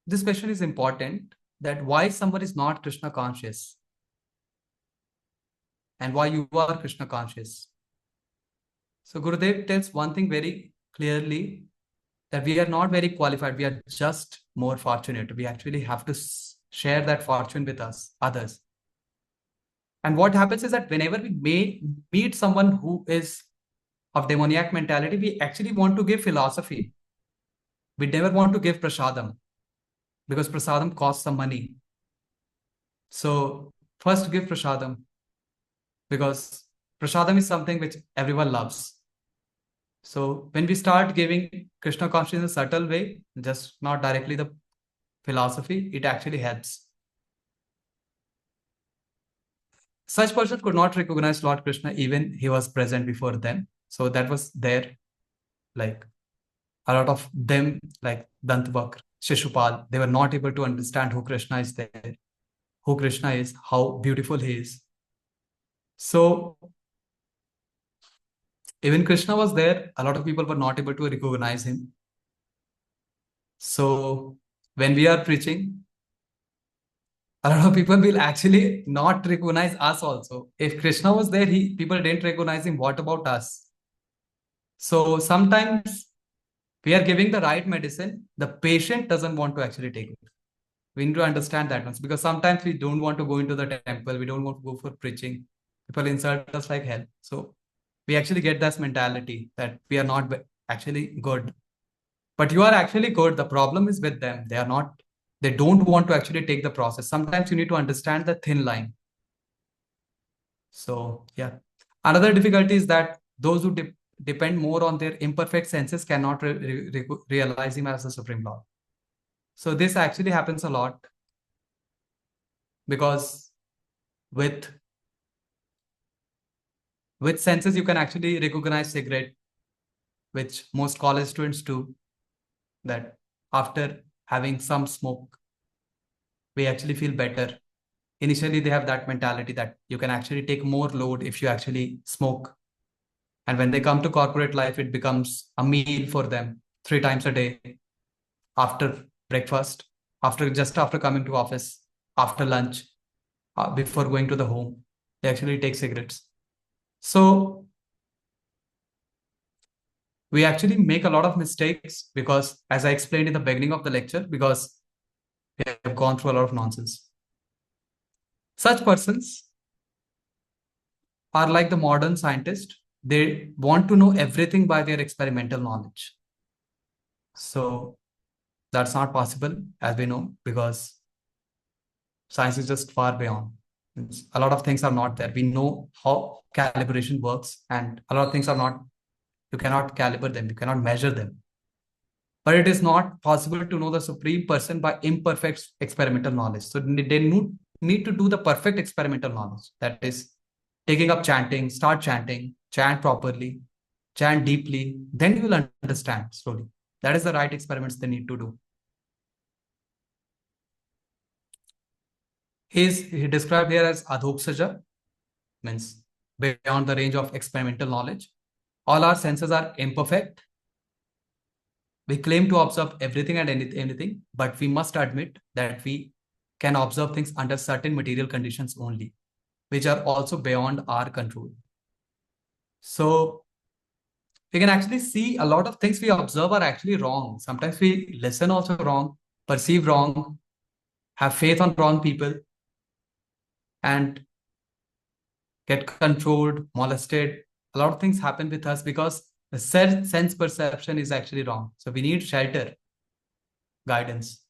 this question is important, that why someone is not Krishna conscious and why you are Krishna conscious. So Gurudev tells one thing very clearly, that we are not very qualified. We are just more fortunate. We actually have to share that fortune with others. And what happens is that whenever we may meet someone who is of demoniac mentality, we actually want to give philosophy. We never want to give prasadam, because prasadam costs some money. So first give prasadam, because prasadam is something which everyone loves. So when we start giving Krishna consciousness in a subtle way, just not directly the philosophy, it actually helps. Such person could not recognize Lord Krishna even he was present before them. So that was there, like a lot of them, like Dantavakra, Shishupal, they were not able to understand who Krishna is there. who Krishna is, how beautiful he is. So even Krishna was there, a lot of people were not able to recognize him. So when we are preaching, a lot of people will actually not recognize us also. If Krishna was there, people didn't recognize him. What about us? So sometimes we are giving the right medicine. The patient doesn't want to actually take it. We need to understand that once, because sometimes we don't want to go into the temple. We don't want to go for preaching. People insult us like hell. So we actually get this mentality that we are not actually good. But you are actually good. The problem is with them. They don't want to actually take the process. Sometimes you need to understand the thin line. So yeah. Another difficulty is that those who depend more on their imperfect senses cannot realize him as the Supreme Lord. So this actually happens a lot, because with senses you can actually recognize cigarette, which most college students do, that after having some smoke, we actually feel better. Initially, they have that mentality that you can actually take more load if you actually smoke. And when they come to corporate life, it becomes a meal for them 3 times a day, after breakfast, after coming to office, after lunch, before going to the home. They actually take cigarettes. So we actually make a lot of mistakes because, as I explained in the beginning of the lecture, because we have gone through a lot of nonsense. Such persons are like the modern scientist. They want to know everything by their experimental knowledge. So that's not possible, as we know, because science is just far beyond. A lot of things are not there. We know how calibration works, and a lot of things are not, you cannot calibrate them, you cannot measure them. But it is not possible to know the Supreme Person by imperfect experimental knowledge. So they need to do the perfect experimental knowledge. That is, taking up chanting, start chanting, chant properly, chant deeply, then you will understand slowly. That is the right experiments they need to do. He described here as adhoksaja, means beyond the range of experimental knowledge. All our senses are imperfect. We claim to observe everything and anything, but we must admit that we can observe things under certain material conditions only, which are also beyond our control. So we can actually see a lot of things we observe are actually wrong. Sometimes we listen also wrong, perceive wrong, have faith on wrong people, and get controlled, molested. A lot of things happen with us because the sense perception is actually wrong. So we need shelter, guidance.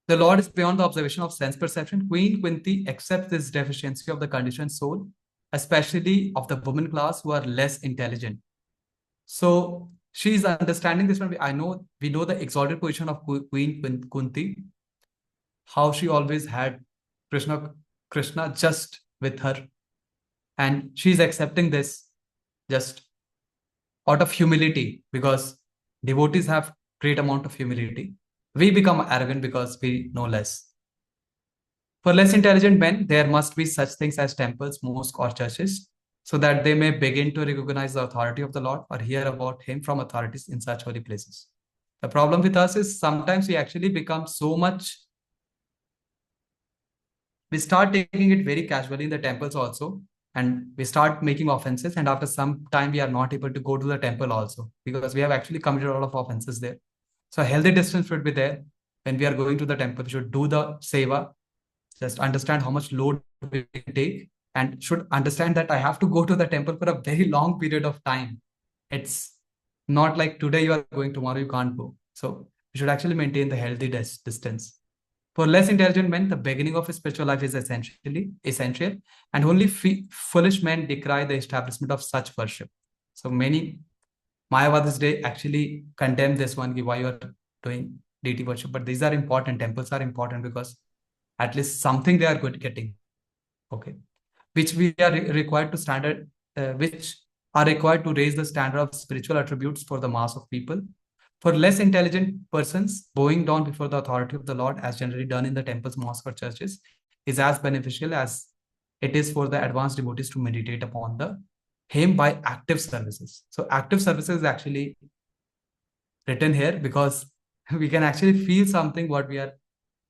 The Lord is beyond the observation of sense perception. Queen Kunti accepts this deficiency of the conditioned soul, especially of the woman class who are less intelligent. So she is understanding this one. We know the exalted position of Queen Kunti, how she always had Krishna just with her, and she is accepting this just out of humility, because devotees have great amount of humility. We become arrogant because we know less. For less intelligent men, there must be such things as temples, mosques, or churches, so that they may begin to recognize the authority of the Lord or hear about him from authorities in such holy places. The problem with us is sometimes we actually become so much, we start taking it very casually in the temples also, and we start making offenses, and after some time we are not able to go to the temple also, because we have actually committed a lot of offenses there. So a healthy distance should be there. When we are going to the temple, we should do the seva, just understand how much load we take, and should understand that I have to go to the temple for a very long period of time. It's not like today you are going, tomorrow you can't go. So you should actually maintain the healthy distance. For less intelligent men, the beginning of a spiritual life is essential, and only foolish men decry the establishment of such worship. So many Mayavadis today actually condemn this one, why you are doing deity worship. But these are important. Temples are important because at least something they are good getting. Okay, which we are required to which are required to raise the standard of spiritual attributes for the mass of people. For less intelligent persons, bowing down before the authority of the Lord, as generally done in the temples, mosques, or churches, is as beneficial as it is for the advanced devotees to meditate upon the hymn by active services. So active services is actually written here because we can actually feel something what we are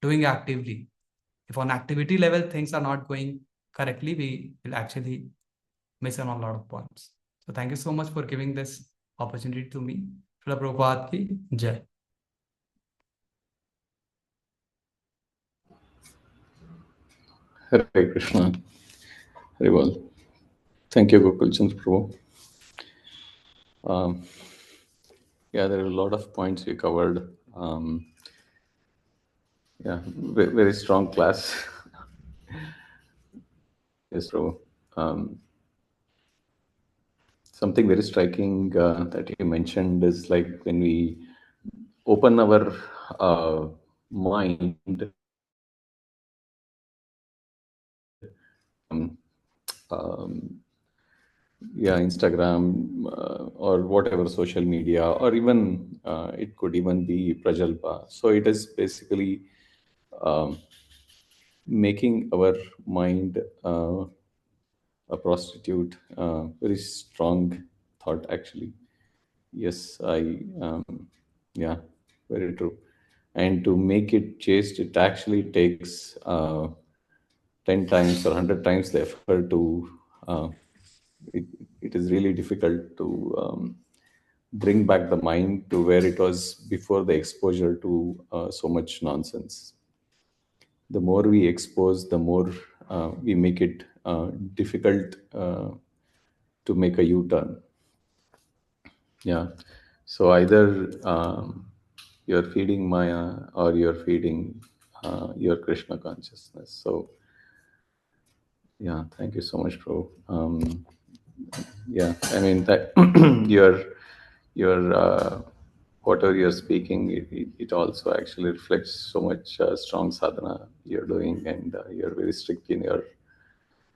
doing actively. If on activity level things are not going correctly, we will actually miss on a lot of points. So thank you so much for giving this opportunity to me. Srila Prabhupada ki Jai. Hare Krishna. Very well. Thank you, Gokul Chandra Prabhu. Yeah, there are a lot of points we covered. Yeah, very strong class. Yes, Prabhu. Something very striking that you mentioned is like when we open our mind, yeah, Instagram or whatever social media, or even it could even be Prajalpa. So it is basically making our mind a prostitute. Very strong thought, actually. Yes, yeah, very true. And to make it chaste, it actually takes 10 times or 100 times the effort to, it, it is really difficult to bring back the mind to where it was before the exposure to so much nonsense. The more we expose, the more we make it difficult to make a U-turn. Yeah. So either you're feeding Maya or you're feeding your Krishna consciousness. So yeah, thank you so much, bro. Yeah, I mean that your whatever you're speaking, it also actually reflects so much strong sadhana you're doing, and you're very strict in your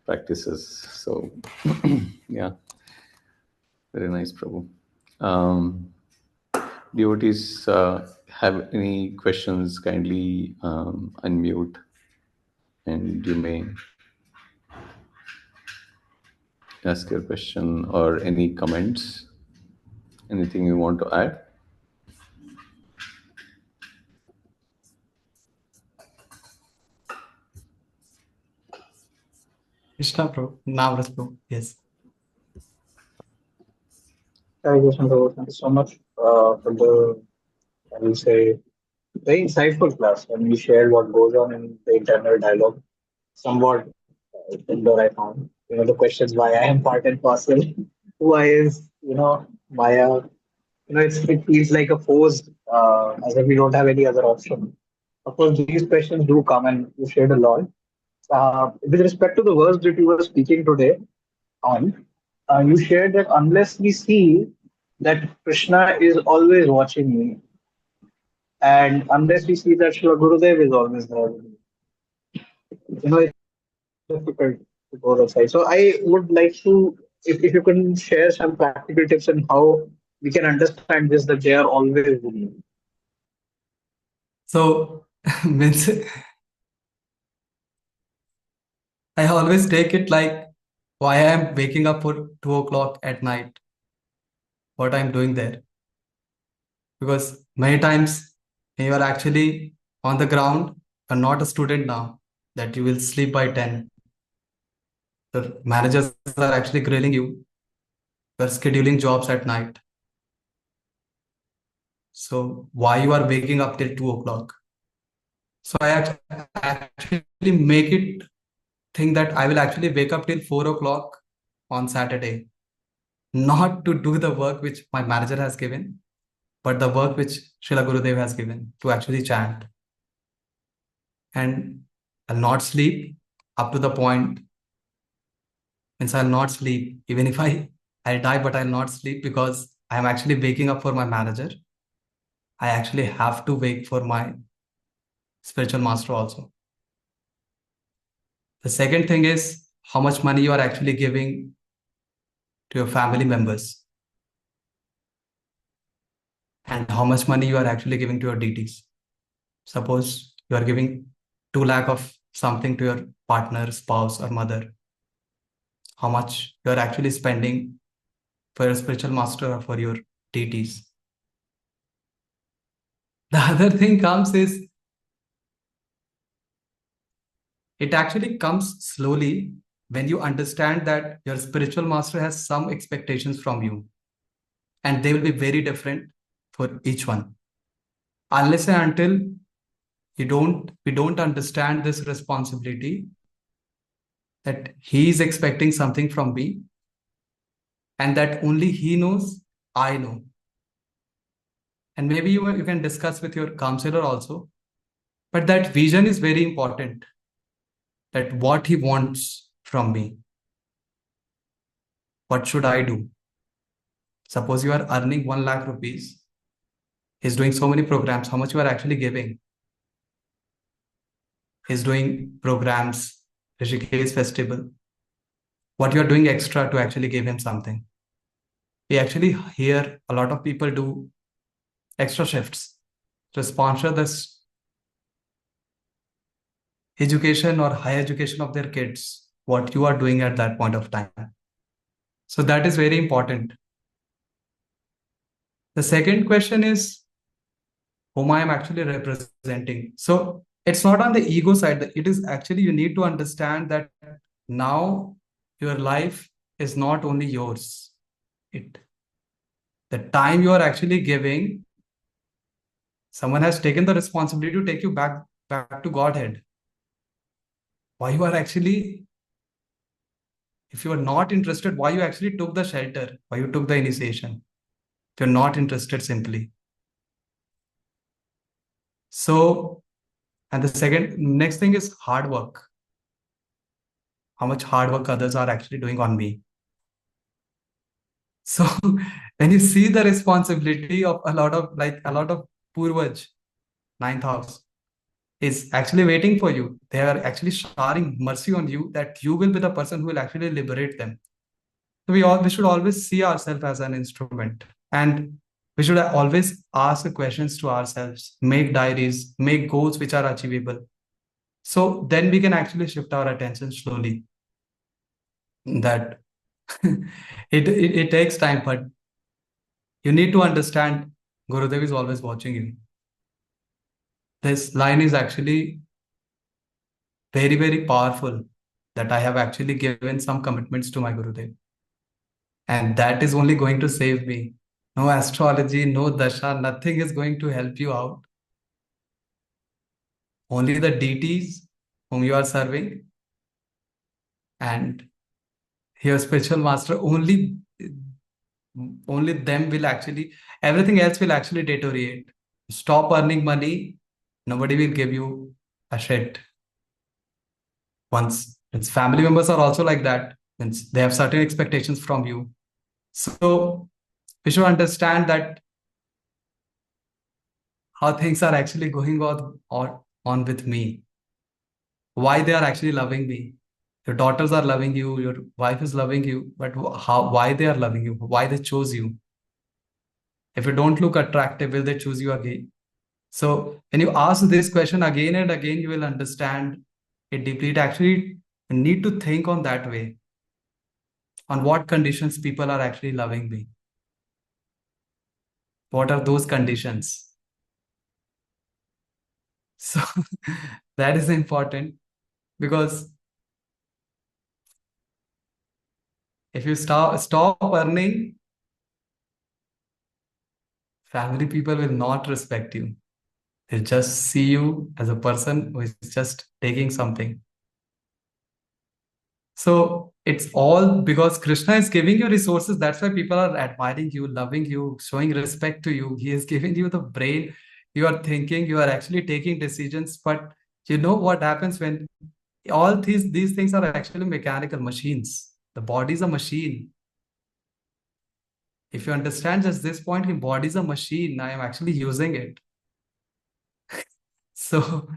practices. So yeah, very nice, Prabhu. Devotees have any questions, kindly unmute, and you may ask your question or any comments, anything you want to add. Krishna Prabhu, Navras Prabhu, yes. Hi, Krishna Prabhu. Thank you so much for the, I will say, very insightful class. And you shared what goes on in the internal dialogue. Somewhat similar, I found. The questions why I am part and parcel, why is, Maya, it feels like a forced, as if we don't have any other option. Of course, these questions do come and you shared a lot. With respect to the verse that you were speaking today on, you shared that unless we see that Krishna is always watching me, and unless we see that Srila Gurudev is always there, it's difficult to go outside. So I would like to, if you can share some practical tips on how we can understand this, that they are always with you. So means I always take it like why I am waking up for 2 o'clock at night, what I'm doing there. Because many times when you are actually on the ground, you're not a student now, that you will sleep by 10. The managers are actually grilling you. You're scheduling jobs at night. So why you are waking up till 2 o'clock? So I actually make it think that I will actually wake up till 4 o'clock on Saturday, not to do the work which my manager has given, but the work which Srila Gurudev has given to actually chant. And I'll not sleep up to the point, means I'll not sleep. Even if I'll die, but I'll not sleep because I'm actually waking up for my manager. I actually have to wake for my spiritual master also. The second thing is how much money you are actually giving to your family members. and how much money you are actually giving to your deities. Suppose you are giving 2 lakh of something to your partner, spouse, or mother. How much you are actually spending for your spiritual master or for your deities. The other thing comes is it actually comes slowly when you understand that your spiritual master has some expectations from you, and they will be very different for each one. Unless and until we don't understand this responsibility that he is expecting something from me, and that only he knows, I know. And maybe you can discuss with your counselor also. But that vision is very important, that what he wants from me. What should I do? Suppose you are earning 1 lakh rupees. He's doing so many programs. How much you are actually giving? He's doing programs, Rishikesh festival. What you are doing extra to actually give him something? We actually hear a lot of people do extra shifts to sponsor this education or higher education of their kids, what you are doing at that point of time. So that is very important. The second question is whom I am actually representing. So it's not on the ego side, it is actually you need to understand that now your life is not only yours. The time you are actually giving, someone has taken the responsibility to take you back to Godhead. Why you are actually, if you are not interested, why you actually took the shelter, why you took the initiation? If you're not interested simply. So, and the next thing is hard work. How much hard work others are actually doing on me. So when you see the responsibility of a lot of Purvaj, 9th house, is actually waiting for you. They are actually showering mercy on you that you will be the person who will actually liberate them. So we should always see ourselves as an instrument, and we should always ask questions to ourselves, make diaries, make goals which are achievable. So then we can actually shift our attention slowly. That it takes time, but you need to understand Gurudev is always watching you. This line is actually very, very powerful, that I have actually given some commitments to my Gurudev. And that is only going to save me. No astrology, no dasha, nothing is going to help you out. Only the deities whom you are serving and your spiritual master, only them will actually, everything else will actually deteriorate. Stop earning money, nobody will give you a shit. Once its family members are also like that, means they have certain expectations from you. So we should understand that how things are actually going on with me, why they are actually loving me. Your daughters are loving you, your wife is loving you, but why they are loving you, why they chose you. If you don't look attractive, will they choose you again? So when you ask this question again and again, you will understand it deeply. It actually, you need to think on that way, on what conditions people are actually loving me. What are those conditions? So that is important, because if you stop earning, family people will not respect you. They'll just see you as a person who is just taking something. So it's all because Krishna is giving you resources. That's why people are admiring you, loving you, showing respect to you. He is giving you the brain. You are thinking, you are actually taking decisions. But you know what happens when all these things are actually mechanical machines. The body is a machine. If you understand just this point, your body is a machine. I am actually using it. So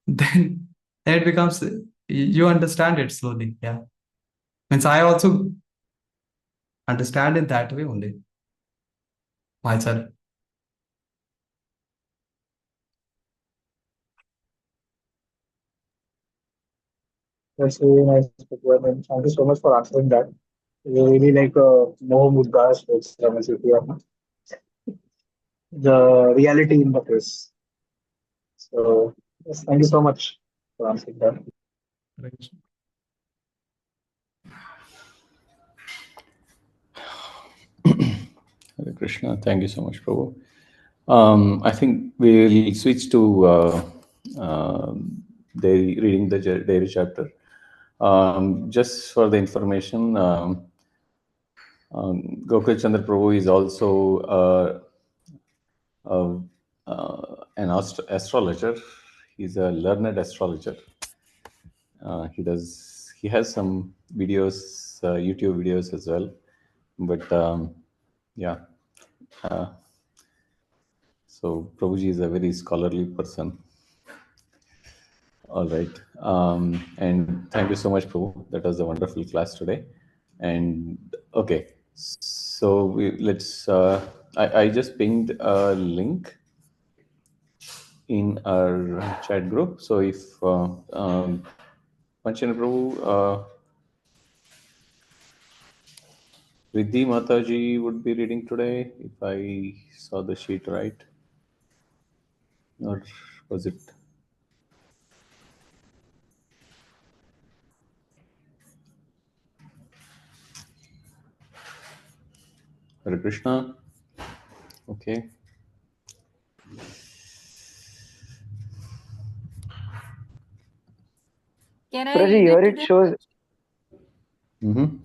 then it becomes, you understand it slowly. Yeah. Means I also understand it that way only myself. That's really nice, Prabhu. I mean, thank you so much for answering that. You really like more muddas, which the reality in the face. So, yes, thank you so much for answering that. Right. Hare Krishna. Thank you so much, Prabhu. I think we'll switch to reading the dairy chapter. Just for the information, Gokul Chandra Prabhu is also an astrologer. He's a learned astrologer. He has some videos, YouTube videos as well. But yeah, so Prabhuji is a very scholarly person. All right. And thank you so much, Prabhu. That was a wonderful class today. And okay, so let's. I just pinged a link in our chat group. So if Panchana Prabhu, Riddhi Mataji would be reading today, if I saw the sheet right, or was it? Hare Krishna. Okay. Can I Prabhuji, read here it it today? shows. Mm-hmm.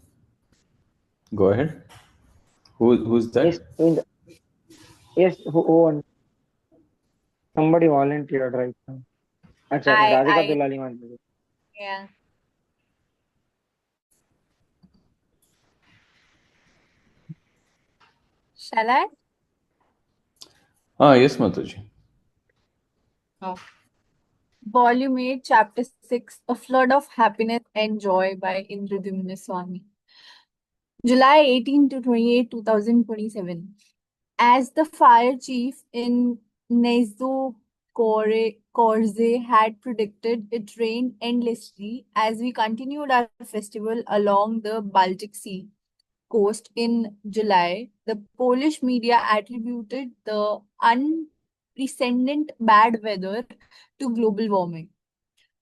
Go ahead. Who's Yes, that? yes. Somebody volunteered right now. Acha, Radhika I, Dulali Manjari. yeah. Shall I? Yes, Mataji. Oh. Volume 8, Chapter 6, A Flood of Happiness and Joy by Indradumna Swami. July 18 to 28, 2027. As the fire chief in Nezo Corze had predicted, it rained endlessly as we continued our festival along the Baltic Sea coast in July. The Polish media attributed the unprecedented bad weather to global warming.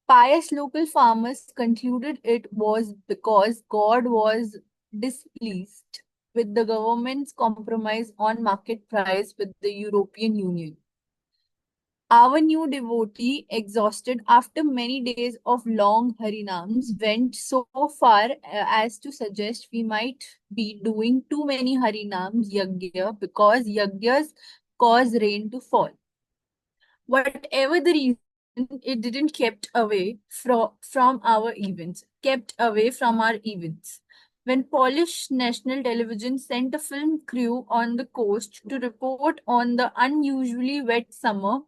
Pious local farmers concluded it was because God was displeased with the government's compromise on market price with the European Union. Our new devotee, exhausted after many days of long harinams, went so far as to suggest we might be doing too many harinams yagya because yagyas cause rain to fall. Whatever the reason, it didn't kept away from our events, kept away from our events. When Polish national television sent a film crew on the coast to report on the unusually wet summer,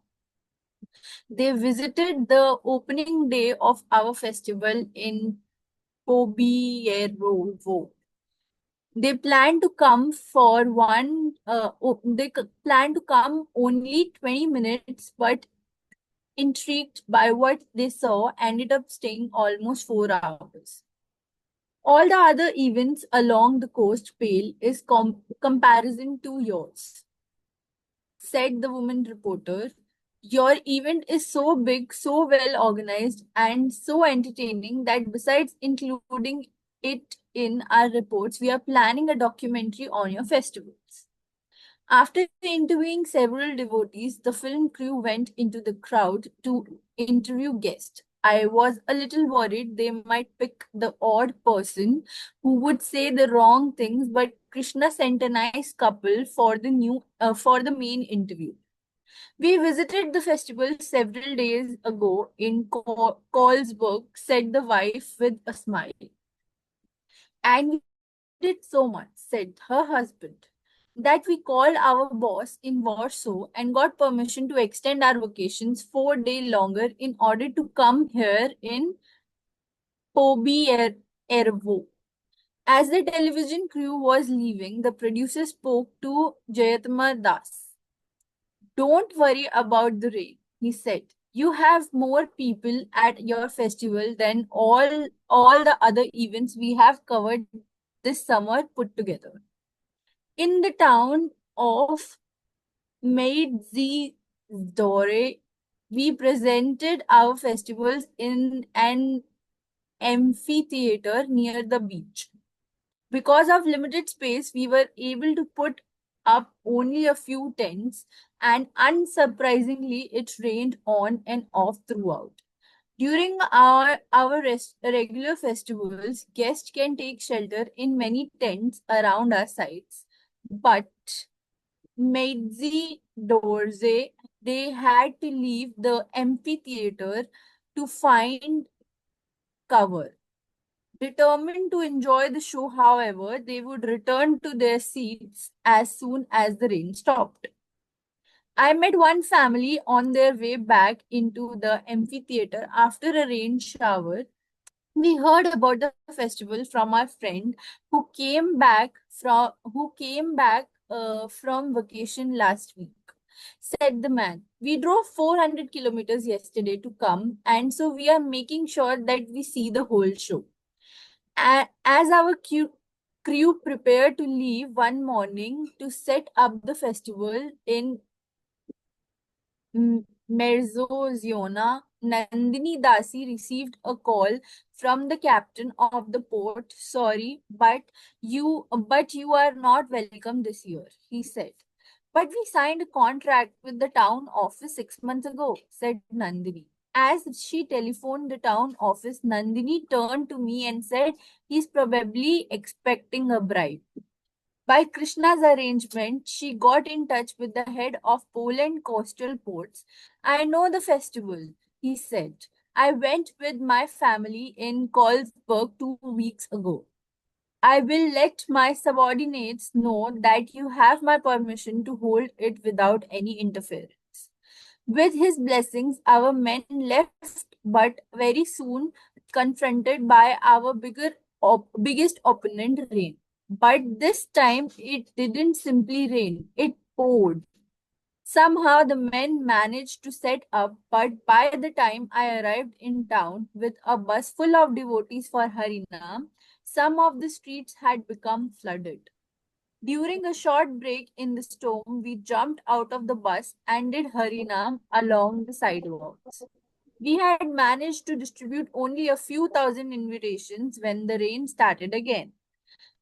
they visited the opening day of our festival in Pobierowo. They plan to come for one. Plan to come only 20 minutes, but intrigued by what they saw, ended up staying almost 4 hours. All the other events along the coast pale is comparison to yours, said the woman reporter. Your event is so big, so well organized, and so entertaining that besides including it in our reports, we are planning a documentary on your festivals. After interviewing several devotees, the film crew went into the crowd to interview guests. I was a little worried they might pick the odd person who would say the wrong things, but Krishna sent a nice couple for the main interview. We visited the festival several days ago in Kolsberg, said the wife with a smile. And we did so much, said her husband, that we called our boss in Warsaw and got permission to extend our vacations 4 days longer in order to come here in Pobierowo. As the television crew was leaving, the producer spoke to Jayatma Das. Don't worry about the rain, he said. You have more people at your festival than all the other events we have covered this summer put together. In the town of Dore, we presented our festivals in an amphitheater near the beach. Because of limited space, we were able to put up only a few tents, and unsurprisingly, it rained on and off throughout. During our regular festivals, guests can take shelter in many tents around our sites. But Meidzi Dorze, they had to leave the amphitheater to find cover. Determined to enjoy the show, however, they would return to their seats as soon as the rain stopped. I met one family on their way back into the amphitheater after a rain shower. We heard about the festival from our friend who came back from vacation last week. Said the man, we drove 400 kilometers yesterday to come, and so we are making sure that we see the whole show. As our crew prepared to leave one morning to set up the festival in Merzoziona, Nandini Dasi received a call from the captain of the port. Sorry, but you are not welcome this year, he said. But we signed a contract with the town office 6 months ago, said Nandini. As she telephoned the town office, Nandini turned to me and said he's probably expecting a bride. By Krishna's arrangement, she got in touch with the head of Poland Coastal Ports. I know the festival, he said. I went with my family in Kolsberg 2 weeks ago. I will let my subordinates know that you have my permission to hold it without any interference. With his blessings, our men left, but very soon confronted by our biggest opponent, rain. But this time it didn't simply rain, it poured. Somehow the men managed to set up, but by the time I arrived in town with a bus full of devotees for Harinam, some of the streets had become flooded. During a short break in the storm, we jumped out of the bus and did Harinam along the sidewalks. We had managed to distribute only a few thousand invitations when the rain started again.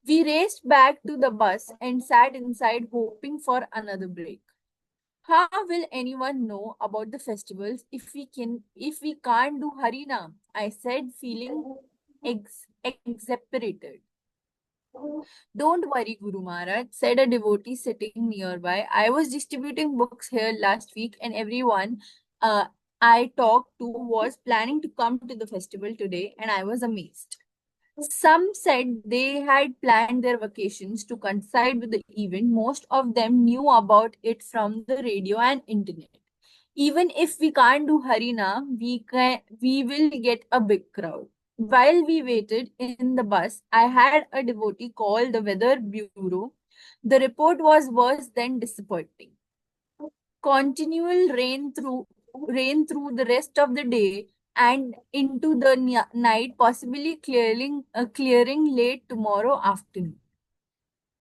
We raced back to the bus and sat inside hoping for another break. How will anyone know about the festivals if we can't do Harinam? I said, feeling exasperated. Don't worry, Guru Maharaj, said a devotee sitting nearby. I was distributing books here last week, and everyone I talked to was planning to come to the festival today, and I was amazed. Some said they had planned their vacations to coincide with the event. Most of them knew about it from the radio and internet. Even if we can't do Harina, we will get a big crowd. While we waited in the bus, I had a devotee call the weather bureau. The report was worse than disappointing. Continual rain through the rest of the day and into the night, possibly clearing late tomorrow afternoon.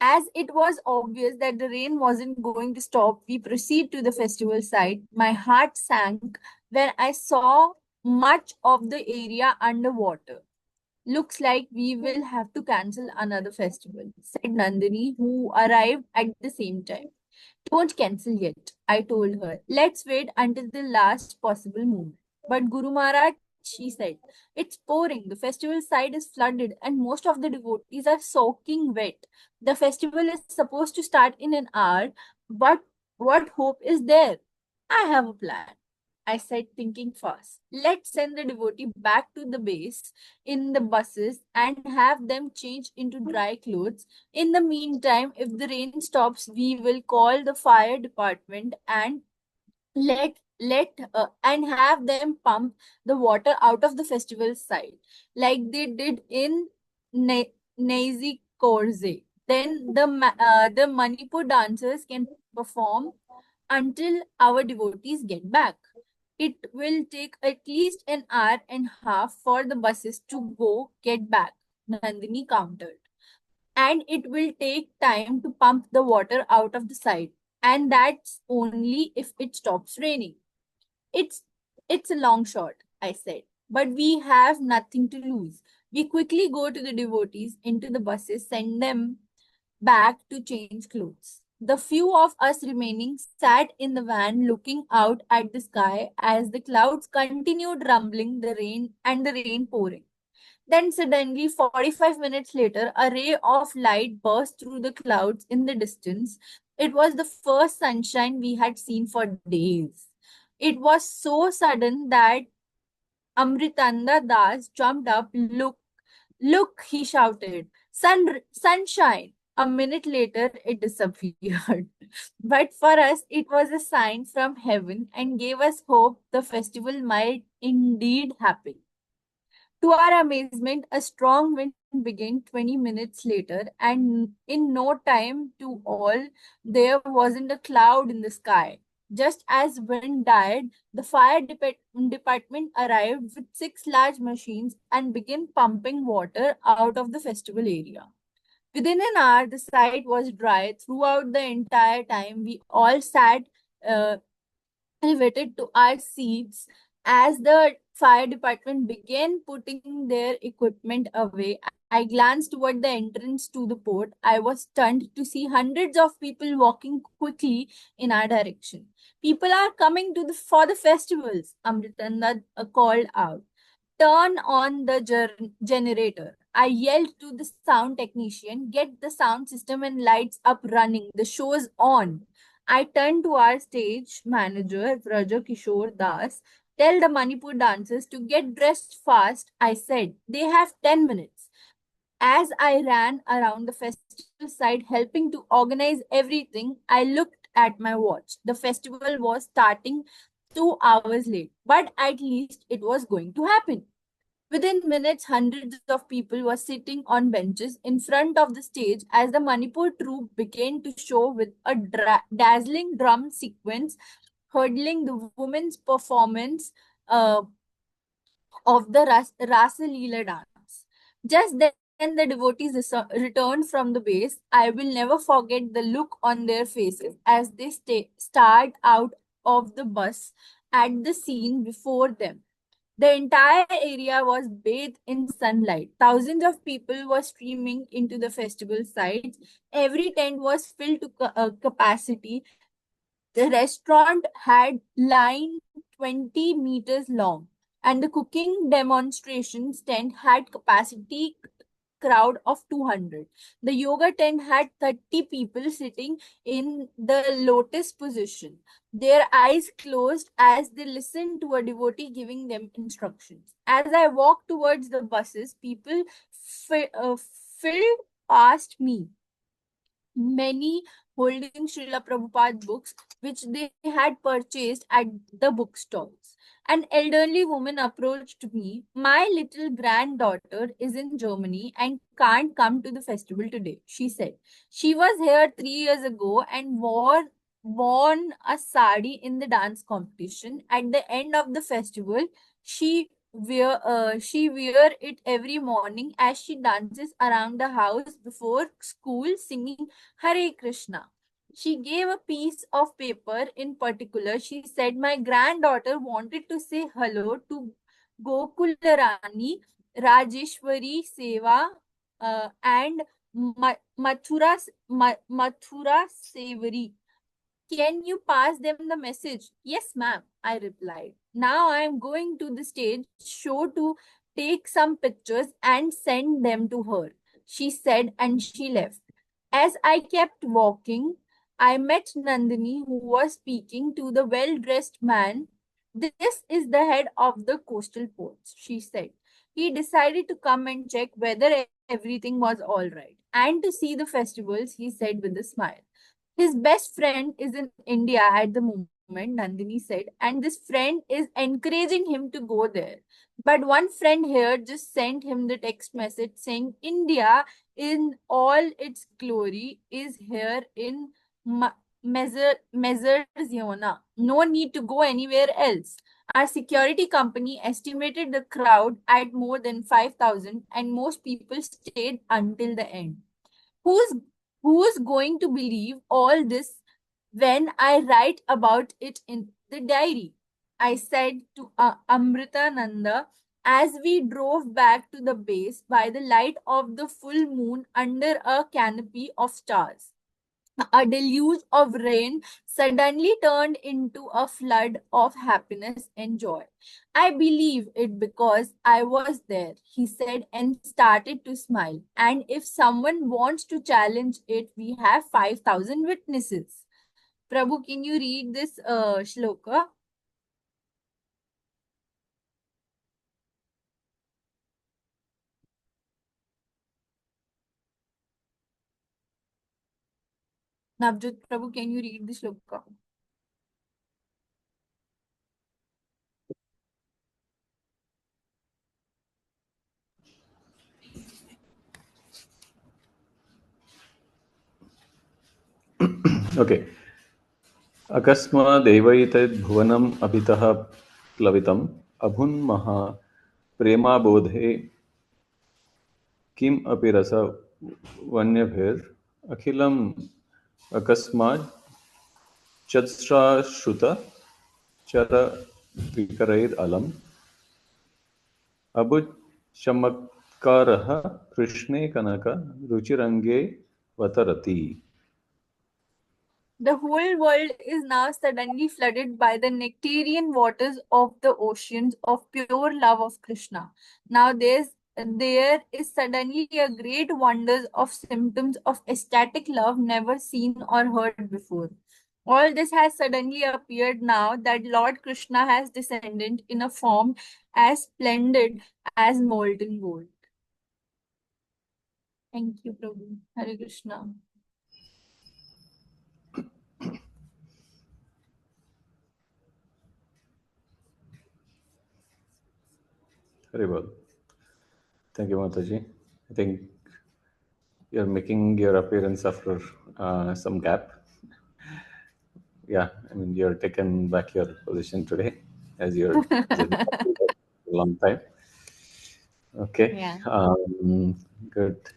As it was obvious that the rain wasn't going to stop, we proceed to the festival site. My heart sank when I saw much of the area underwater. Looks like we will have to cancel another festival, said Nandini, who arrived at the same time. Don't cancel yet, I told her. Let's wait until the last possible moment. But Guru Maharaj, she said, it's pouring. The festival site is flooded and most of the devotees are soaking wet. The festival is supposed to start in an hour, but what hope is there? I have a plan, I said, thinking fast. Let's send the devotee back to the base in the buses and have them change into dry clothes. In the meantime, if the rain stops, we will call the fire department and and have them pump the water out of the festival site, like they did in Nazi Korze. Then the Manipur dancers can perform until our devotees get back. it will take at least an hour and a half for the buses to go get back, Nandini countered. And it will take time to pump the water out of the side. And that's only if it stops raining. It's it's a long shot, I said. But we have nothing to lose. We quickly go to the devotees into the buses, send them back to change clothes. The few of us remaining sat in the van looking out at the sky as the clouds continued rumbling the rain pouring. Then suddenly, 45 minutes later, a ray of light burst through the clouds in the distance. It was the first sunshine we had seen for days. It was so sudden that Amritanda Das jumped up. Look, he shouted. Sunshine. A minute later, it disappeared. But for us, it was a sign from heaven and gave us hope the festival might indeed happen. To our amazement, a strong wind began 20 minutes later, and in no time to all, there wasn't a cloud in the sky. Just as wind died, the department arrived with 6 large machines and began pumping water out of the festival area. Within an hour, the site was dry. Throughout the entire time, we all sat uh, elevated to our seats as the fire department began putting their equipment away. I glanced toward the entrance to the port. I was stunned to see hundreds of people walking quickly in our direction. People are coming to for the festivals, Amritanda called out. Turn on the generator. I yelled to the sound technician, get the sound system and lights up running. The show's on. I turned to our stage manager, Raja Kishore Das. Tell the Manipur dancers to get dressed fast. I said, they have 10 minutes. As I ran around the festival site helping to organize everything, I looked at my watch. The festival was starting 2 hours late, but at least it was going to happen. Within minutes, hundreds of people were sitting on benches in front of the stage as the Manipur troupe began to show with a dazzling drum sequence, hurdling the women's performance of the Rasa Leela dance. Just then, the devotees returned from the base. I will never forget the look on their faces as they stared out of the bus at the scene before them. The entire area was bathed in sunlight. Thousands of people were streaming into the festival sites. Every tent was filled to capacity. The restaurant had line 20 meters long, and the cooking demonstration tent had capacity crowd of 200. The yoga tent had 30 people sitting in the lotus position, their eyes closed as they listened to a devotee giving them instructions. As I walked towards the buses, people filled past me, many holding Srila Prabhupada books, which they had purchased at the bookstores. An elderly woman approached me. My little granddaughter is in Germany and can't come to the festival today, she said. She was here 3 years ago and worn a sari in the dance competition. At the end of the festival, she wear it every morning as she dances around the house before school singing Hare Krishna. She gave a piece of paper in particular. She said, my granddaughter wanted to say hello to Gokul Rani, Rajeshwari Seva, and Mathura Sevari. Can you pass them the message? Yes, ma'am, I replied. Now I am going to the stage show to take some pictures and send them to her, she said, and she left. As I kept walking, I met Nandini, who was speaking to the well-dressed man. This is the head of the coastal ports, she said. He decided to come and check whether everything was all right and to see the festivals, he said with a smile. His best friend is in India at the moment, Nandini said, and this friend is encouraging him to go there. But one friend here just sent him the text message saying India in all its glory is here in Measures Yona. No need to go anywhere else. Our security company estimated the crowd at more than 5,000 and most people stayed until the end. Who's who's going to believe all this when I write about it in the diary? I said to Amritananda as we drove back to the base by the light of the full moon under a canopy of stars. A deluge of rain suddenly turned into a flood of happiness and joy. I believe it because I was there, he said and started to smile. And if someone wants to challenge it, we have 5,000 witnesses. Prabhu, can you read this shloka? Navjot Prabhu, can you read the shloka? Okay. अकस्मादेवैतद्भुवनम् अभितः प्लवितम् अभुन्महा प्रेमाबोधे किम् अपि रसवन्यभिर् अखिलम् अकस्मात् चत्राश्रुत चर विकरैरलम् अबुचमत्कारः कृष्णे कनक रुचिरङ्गे वतरति. The whole world is now suddenly flooded by the nectarian waters of the oceans of pure love of Krishna. Now there is suddenly a great wonders of symptoms of ecstatic love never seen or heard before. All this has suddenly appeared now that Lord Krishna has descended in a form as splendid as molten gold. Thank you, Prabhu. Hare Krishna. Very well. Thank you, Mataji. I think you're making your appearance after some gap. Yeah, I mean, you're taken back your position today as your journey a long time. Okay. Yeah. Good.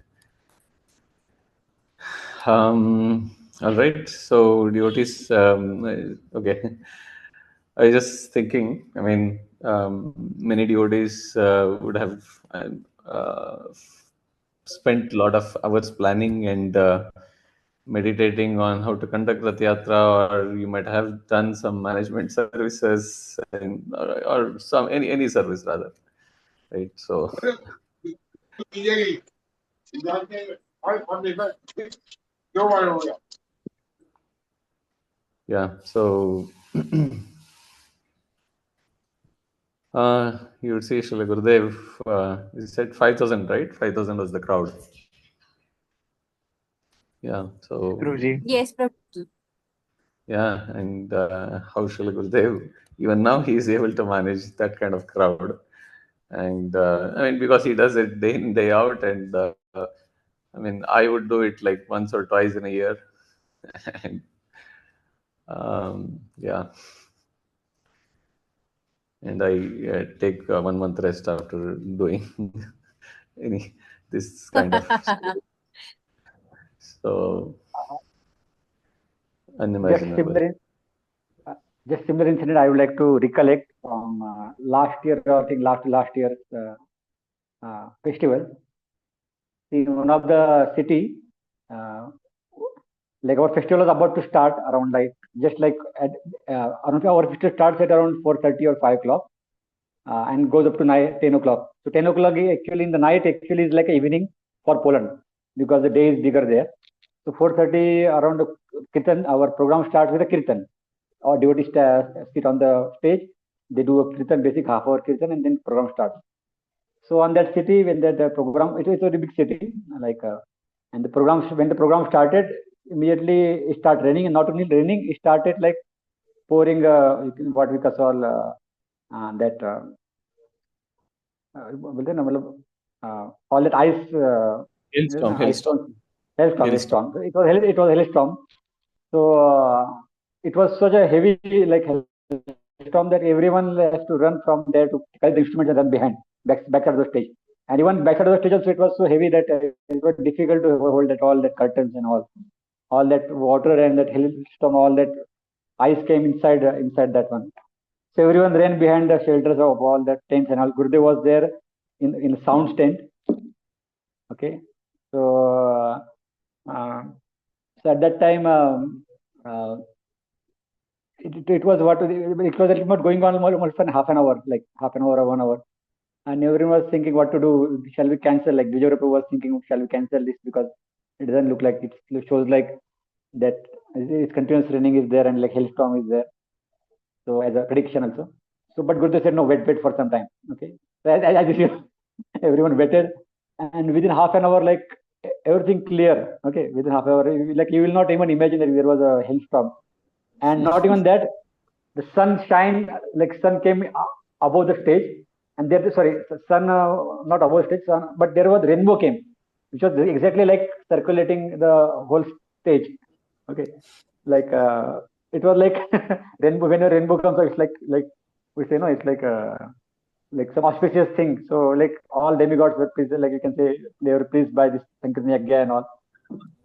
All right. So devotees, okay. I was just thinking, I mean, many devotees would have spent a lot of hours planning and meditating on how to conduct Rath Yatra, or you might have done some management services and, or some any service rather, right? So yeah, so you would see Srila Gurudev, he said 5,000, right? 5,000 was the crowd. Yeah, so Guruji. Yes, Prabhu. yeah, and how Srila Gurudev, even now he is able to manage that kind of crowd. And I mean, because he does it day in, day out. And I mean, I would do it like once or twice in a year. And yeah. And I take 1 month rest after doing this kind of so unimaginable. Just similar incident I would like to recollect from last year, I think last year's festival. In one of the city, like our festival was about to start around like just like at around our festival starts at around 4:30 or 5 o'clock and goes up to 10 o'clock. So 10 o'clock actually in the night actually is like evening for Poland because the day is bigger there. So 4:30 around the kirtan, our program starts with a kirtan. Our devotees sit on the stage. They do a kirtan, basic half-hour kirtan, and then program starts. So on that city, when that program, it is a very big city, like, and the program when the program started, immediately it started raining, and not only raining, it started like pouring what we call that all that ice. Hailstorm. Hailstorm. It was hailstorm. So it was such a heavy like hailstorm that everyone has to run from there to collect the instruments and run behind, back of the stage. And even back of the stage also, it was so heavy that it was difficult to hold that all the curtains and all that water and that hailstorm, all that ice came inside that one. So everyone ran behind the shelters of all the tents and all. Gurudev was there in a sound tent. Okay, so so at that time it was going on almost half an hour, like half an hour or 1 hour, and everyone was thinking what to do. Shall we cancel? Like Vijay Prabhu was thinking, shall we cancel this because it doesn't look like it shows like that it's continuous raining is there and like hailstorm is there. So as a prediction also. So but Gurudev said no, wait for some time. Okay. So as you see, everyone waited, and within half an hour, like everything clear. Okay, within half an hour, like you will not even imagine that there was a hailstorm, and not even that, the sun shine, like sun came above the stage, and there, sorry, sun not above stage, sun, but there was rainbow came, which was exactly like circulating the whole stage. Okay, like it was like rainbow. When a rainbow comes, it's like we say no, it's like some auspicious thing. So like all demigods were pleased, like you can say they were pleased by this Sankirtan Yagya and all.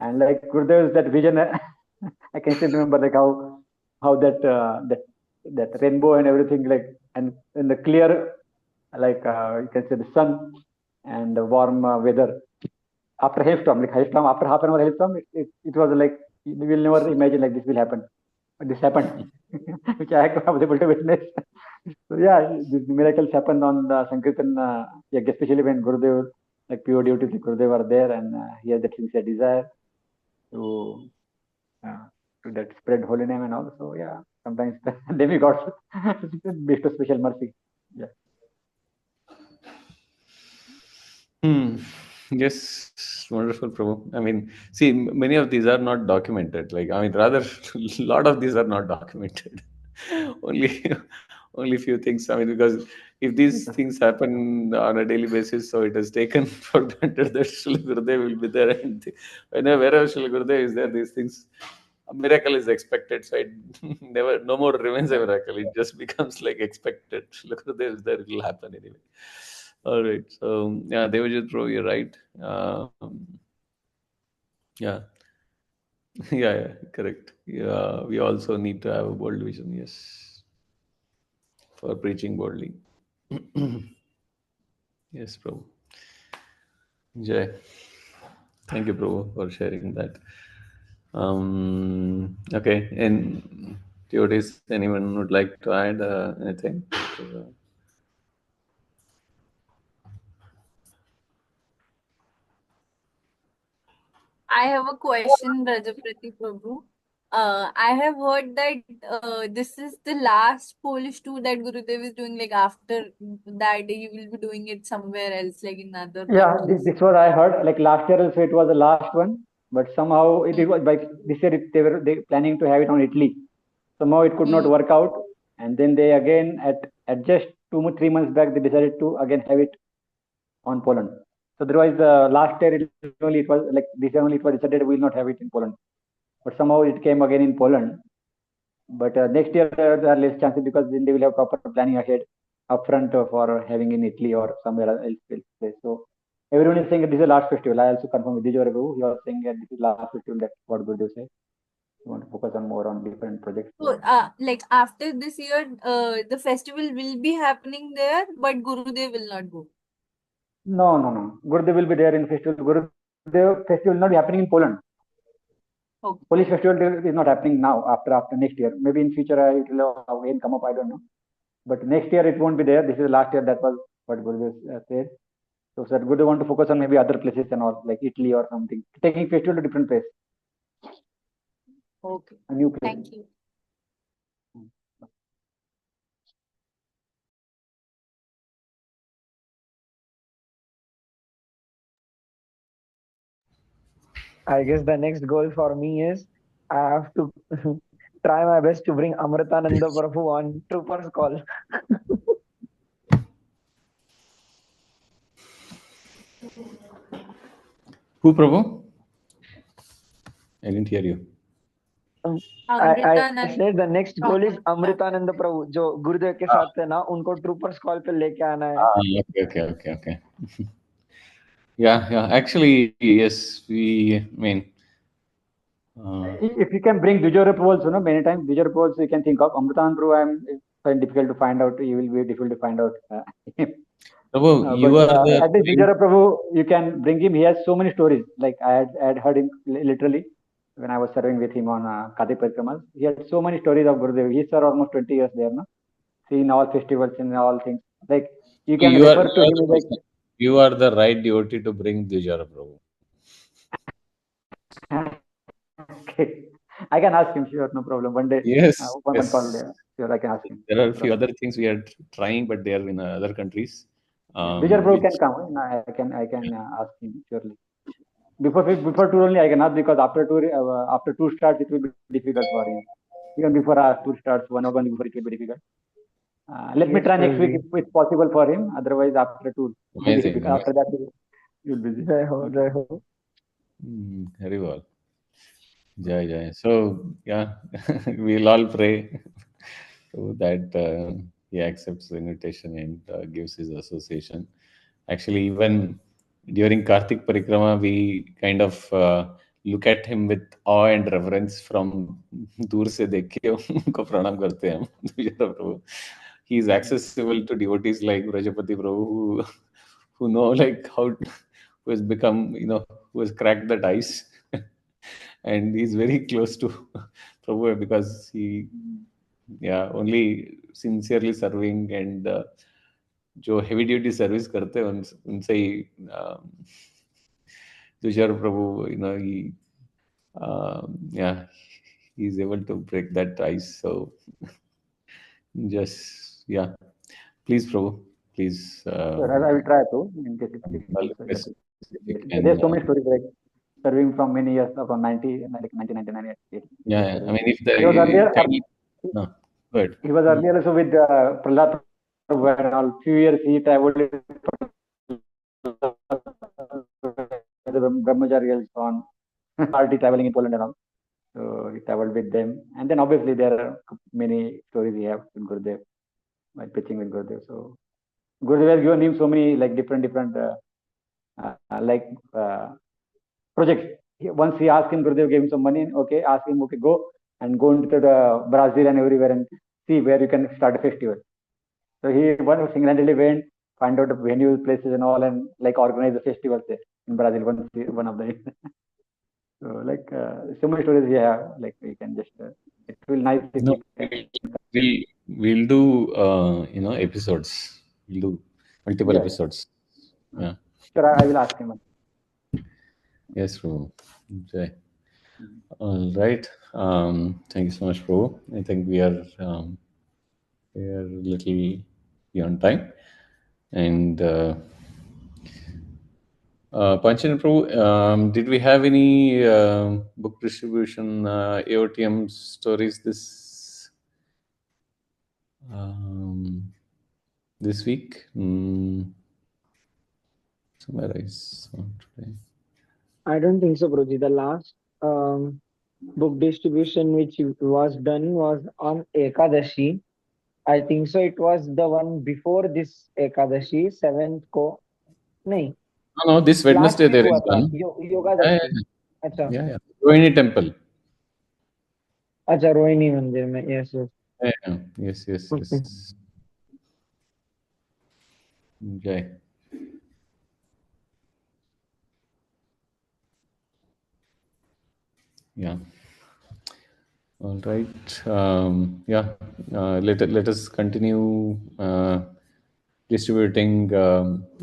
And like Gurudev's that vision, I can still remember like how that rainbow and everything, like and in the clear, like you can say the sun and the warm weather after hailstorm, like hailstorm after half an hour hailstorm, it was like we will never imagine like this will happen, but this happened, which I was able to witness. So yeah, these miracles happened on the Sankirtan, especially when Gurudev, like pure devotees, like Gurudev are there, and he has that sincere desire to that spread holy name and all. So yeah, sometimes the demigods bestow special mercy. Yeah. Yes, wonderful, Prabhu. I mean, see, many of these are not documented. Like, I mean, rather, a lot of these are not documented. only, only few things. I mean, because if these things happen on a daily basis, so it is taken for granted that Srila Gurudev will be there, and wherever Srila Gurudev is there, these things, a miracle is expected. So it never, no more remains a miracle. It just becomes like expected. Srila Gurudev is there, it will happen anyway. All right. So yeah, Devajit Pro, you're right. Yeah. Yeah, correct. Yeah, we also need to have a bold vision, yes, for preaching boldly. Yes, Prabhu. Jai. Thank you, Prabhu, for sharing that. Okay, and devotees, anyone would like to add anything? I have a question, Rajaprati Prabhu. I have heard that this is the last Polish tour that Gurudev is doing. Like after that, he will be doing it somewhere else, like in other Yeah, countries. this was I heard. Like last year also, it was the last one, but somehow it was by this year they planning to have it on Italy. Somehow it could not Hmm. work out, and then they again at just 3 months back they decided to again have it on Poland. So otherwise, last year it was like this year only it was decided we will not have it in Poland, but somehow it came again in Poland. But next year there are less chances because then they will have proper planning ahead upfront for having in Italy or somewhere else. So everyone is saying that this is the last festival. I also confirm with Vijay Prabhu. He was saying that this is last festival. That's what Gurudev said. We want to focus on more on different projects. So, like after this year, the festival will be happening there, but Gurudev will not go. No. Gurudev will be there in festival. Gurudev festival will not be happening in Poland. Okay. Polish festival is not happening now. After next year, maybe in future it will again come up. I don't know. But next year it won't be there. This is the last year. That was what Gurudev said. So Sadhguru want to focus on maybe other places and all, like Italy or something, taking festival to different place, Okay. a new place. Thank you. I guess the next goal for me is I have to try my best to bring Amritananda Prabhu on Troopers Call. Who, Prabhu? I didn't hear you. Amritanand said the next goal is Prabhu. Amritananda Prabhu, जो गुरुदेव के साथ थे ना, उनको troopers call पे लेके आना है. Okay. Yeah. Actually, yes, I mean, If you can bring Vijay Pauls, many times Vijay Pauls you can think of. Amritan Prabhu, it's very difficult to find out. He will be difficult to find out. Prabhu, you But are the at least Vijay Prabhu, you can bring him. He has so many stories. Like I had heard him literally when I was serving with him on Kartik Parikramas. He had so many stories of Gurudev. He served almost 20 years there, no? Seen all festivals and all things. Like you can refer to him as like. You are the right devotee to bring Dijara Prabhu. Okay. I can ask him, sure, no problem. One day, Yes. one call there. Sure, I can ask him. There are a few other things we are trying, but they are in other countries. Vijay Prabhu can come. I can ask him surely. Before tour only I can ask, because after tour starts it will be difficult for him. Even before our tour starts, 1 hour before it will be difficult. Let me try next week if it's possible for him. Otherwise, after tour, Amazing. after that you'll be busy. Jai ho. Very well. Jai. So yeah, we'll all pray so that he accepts the invitation and gives his association. Actually, even during Kartik Parikrama, we kind of look at him with awe and reverence from दूर से देख के उनको प्रणाम करते हैं हम Vijay Prabhu. He is accessible to devotees like Brajapati Prabhu who know like how who has become who has cracked that ice and he's very close to Prabhu because he only sincerely serving and जो heavy duty service करते हैं उनसे ही तुषार प्रभु he is able to break that ice. So just please Prabhu, please. Sure, I will try to in case there's so many stories like serving from many years from 1999. Yeah. I mean, if the he was earlier, no, good. He was earlier also with Prahlad Prabhu and all. Few years he traveled with the Brahmacharyas on party traveling in Poland and all. So he traveled with them, and then obviously there are many stories we have with Gurudev by pitching with Gurudev. So Gurudev has given him so many like different projects. Once he asked him, Gurudev gave him some money. Okay, ask him, okay, go into the Brazil and everywhere and see where you can start a festival. So he single-handedly went, find out the venues, places and all, and like organize the festivals there in Brazil. One of the so like so many stories we have. Like we can just it will nice. We'll do episodes. We'll do multiple episodes. Yeah. Sure, I will ask him. Yes, Prabhu. Jai. All right. Thank you so much, Prabhu. I think we are a little beyond time. And Panchan Prabhu, did we have any book distribution AOTM stories this week? Somewhere I saw today. I don't think so, Broji. The last book distribution which was done was on Ekadashi. I think so. It was the one before this Ekadashi, 7th ko. Nahi. No, this Wednesday there is one. Yoga Dashi. Acha. Yeah. Rohini Temple. Acha, Rohini Mandir mein. Yes. Yes. Okay. Jai. Yeah. All right. Let us continue distributing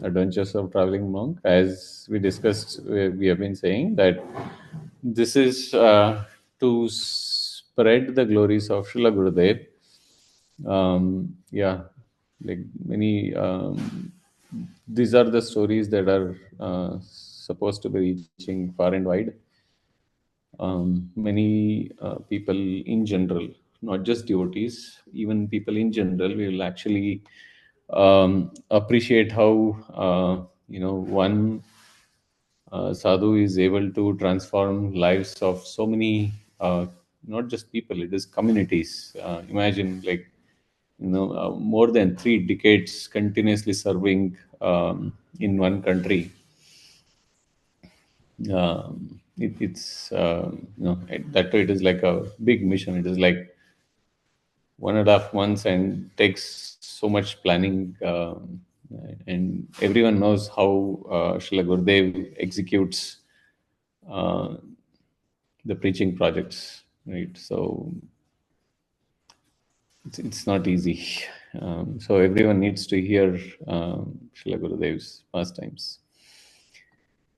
Adventures of Traveling Monk. As we discussed, we have been saying that this is to spread the glories of Srila Gurudev. Like many, these are the stories that are supposed to be reaching far and wide. Many people in general, not just devotees, even people in general will actually appreciate how one sadhu is able to transform lives of so many not just people, it is communities. Imagine, like, more than 3 decades continuously serving in one country. It's that it is like a big mission. It is like 1.5 months and takes so much planning. And everyone knows how Srila Gurudev executes uh, the preaching projects, right? So it's not easy. So everyone needs to hear Srila Gurudev's pastimes.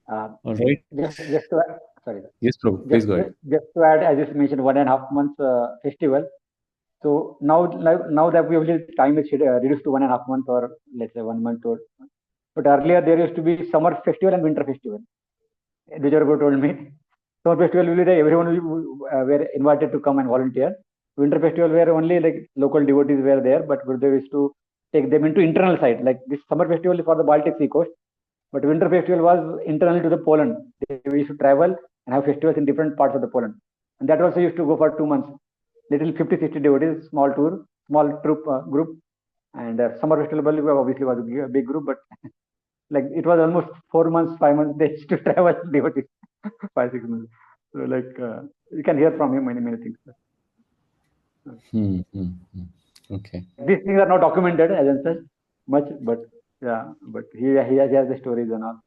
All right. Just to add, sorry. Yes, Prabhu, please go ahead. Just to add, as you mentioned, 1.5 months festival. So now that we have time is reduced to 1.5 months, or let's say 1 month. But earlier there used to be summer festival and winter festival. Dujarago told me. Summer festival will be there, everyone were invited to come and volunteer. Winter festival where only like local devotees were there, but Gurudev used to take them into internal side. Like this summer festival is for the Baltic Sea coast, but winter festival was internal to the Poland. We used to travel and have festivals in different parts of the Poland, and that also used to go for 2 months. Little 50-60 devotees, small tour, small troop group, and summer festival obviously was a big group, but like it was almost 4 months, 5 months they used to travel devotees, 5-6 months. So like you can hear from him many things. Okay. These things are not documented as such much, but yeah, but he has the stories and all.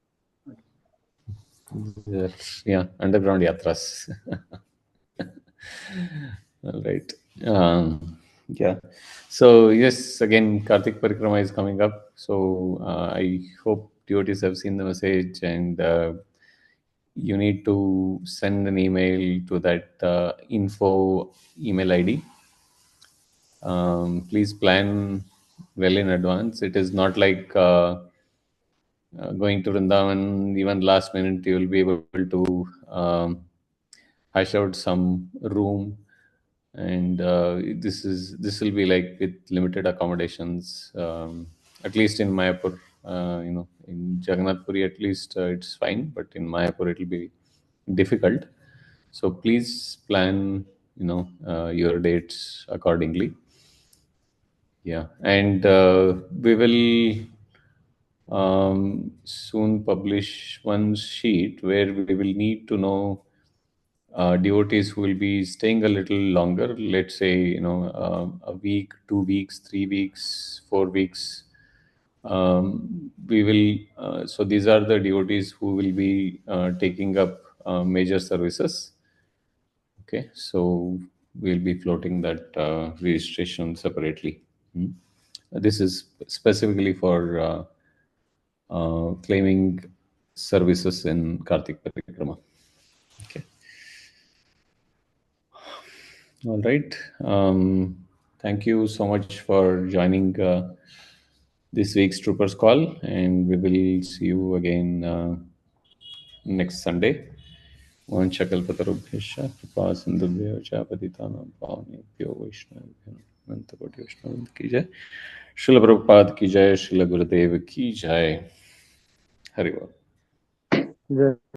Yeah, underground yatras. All right. Yeah. So yes, again, Kartik Parikrama is coming up. So I hope devotees have seen the message, and you need to send an email to that info email ID. Please plan well in advance. It is not like going to Vrindavan, even last minute, you will be able to hash out some room, and this will be like with limited accommodations. At least in Mayapur, in Jagannath Puri, at least it's fine, but in Mayapur it will be difficult. So please plan, your dates accordingly. Yeah, and we will soon publish one sheet where we will need to know devotees who will be staying a little longer, let's say, a week, 2 weeks, 3 weeks, 4 weeks. We will, so these are the devotees who will be taking up major services. Okay, so we'll be floating that registration separately. This is specifically for claiming services in Kartik Parikrama. Okay. All right. Thank you so much for joining this week's Troopers Call, and we will see you again next Sunday. Vanchakalpatarubhyascha kripa sindhubhyo cha patitanam pavanebhyo vaishnavibhyo anantapati vaishnavrind ki jai. Srila Prabhupada ki jai. Srila Gurudev ki jai. Hari Bol. The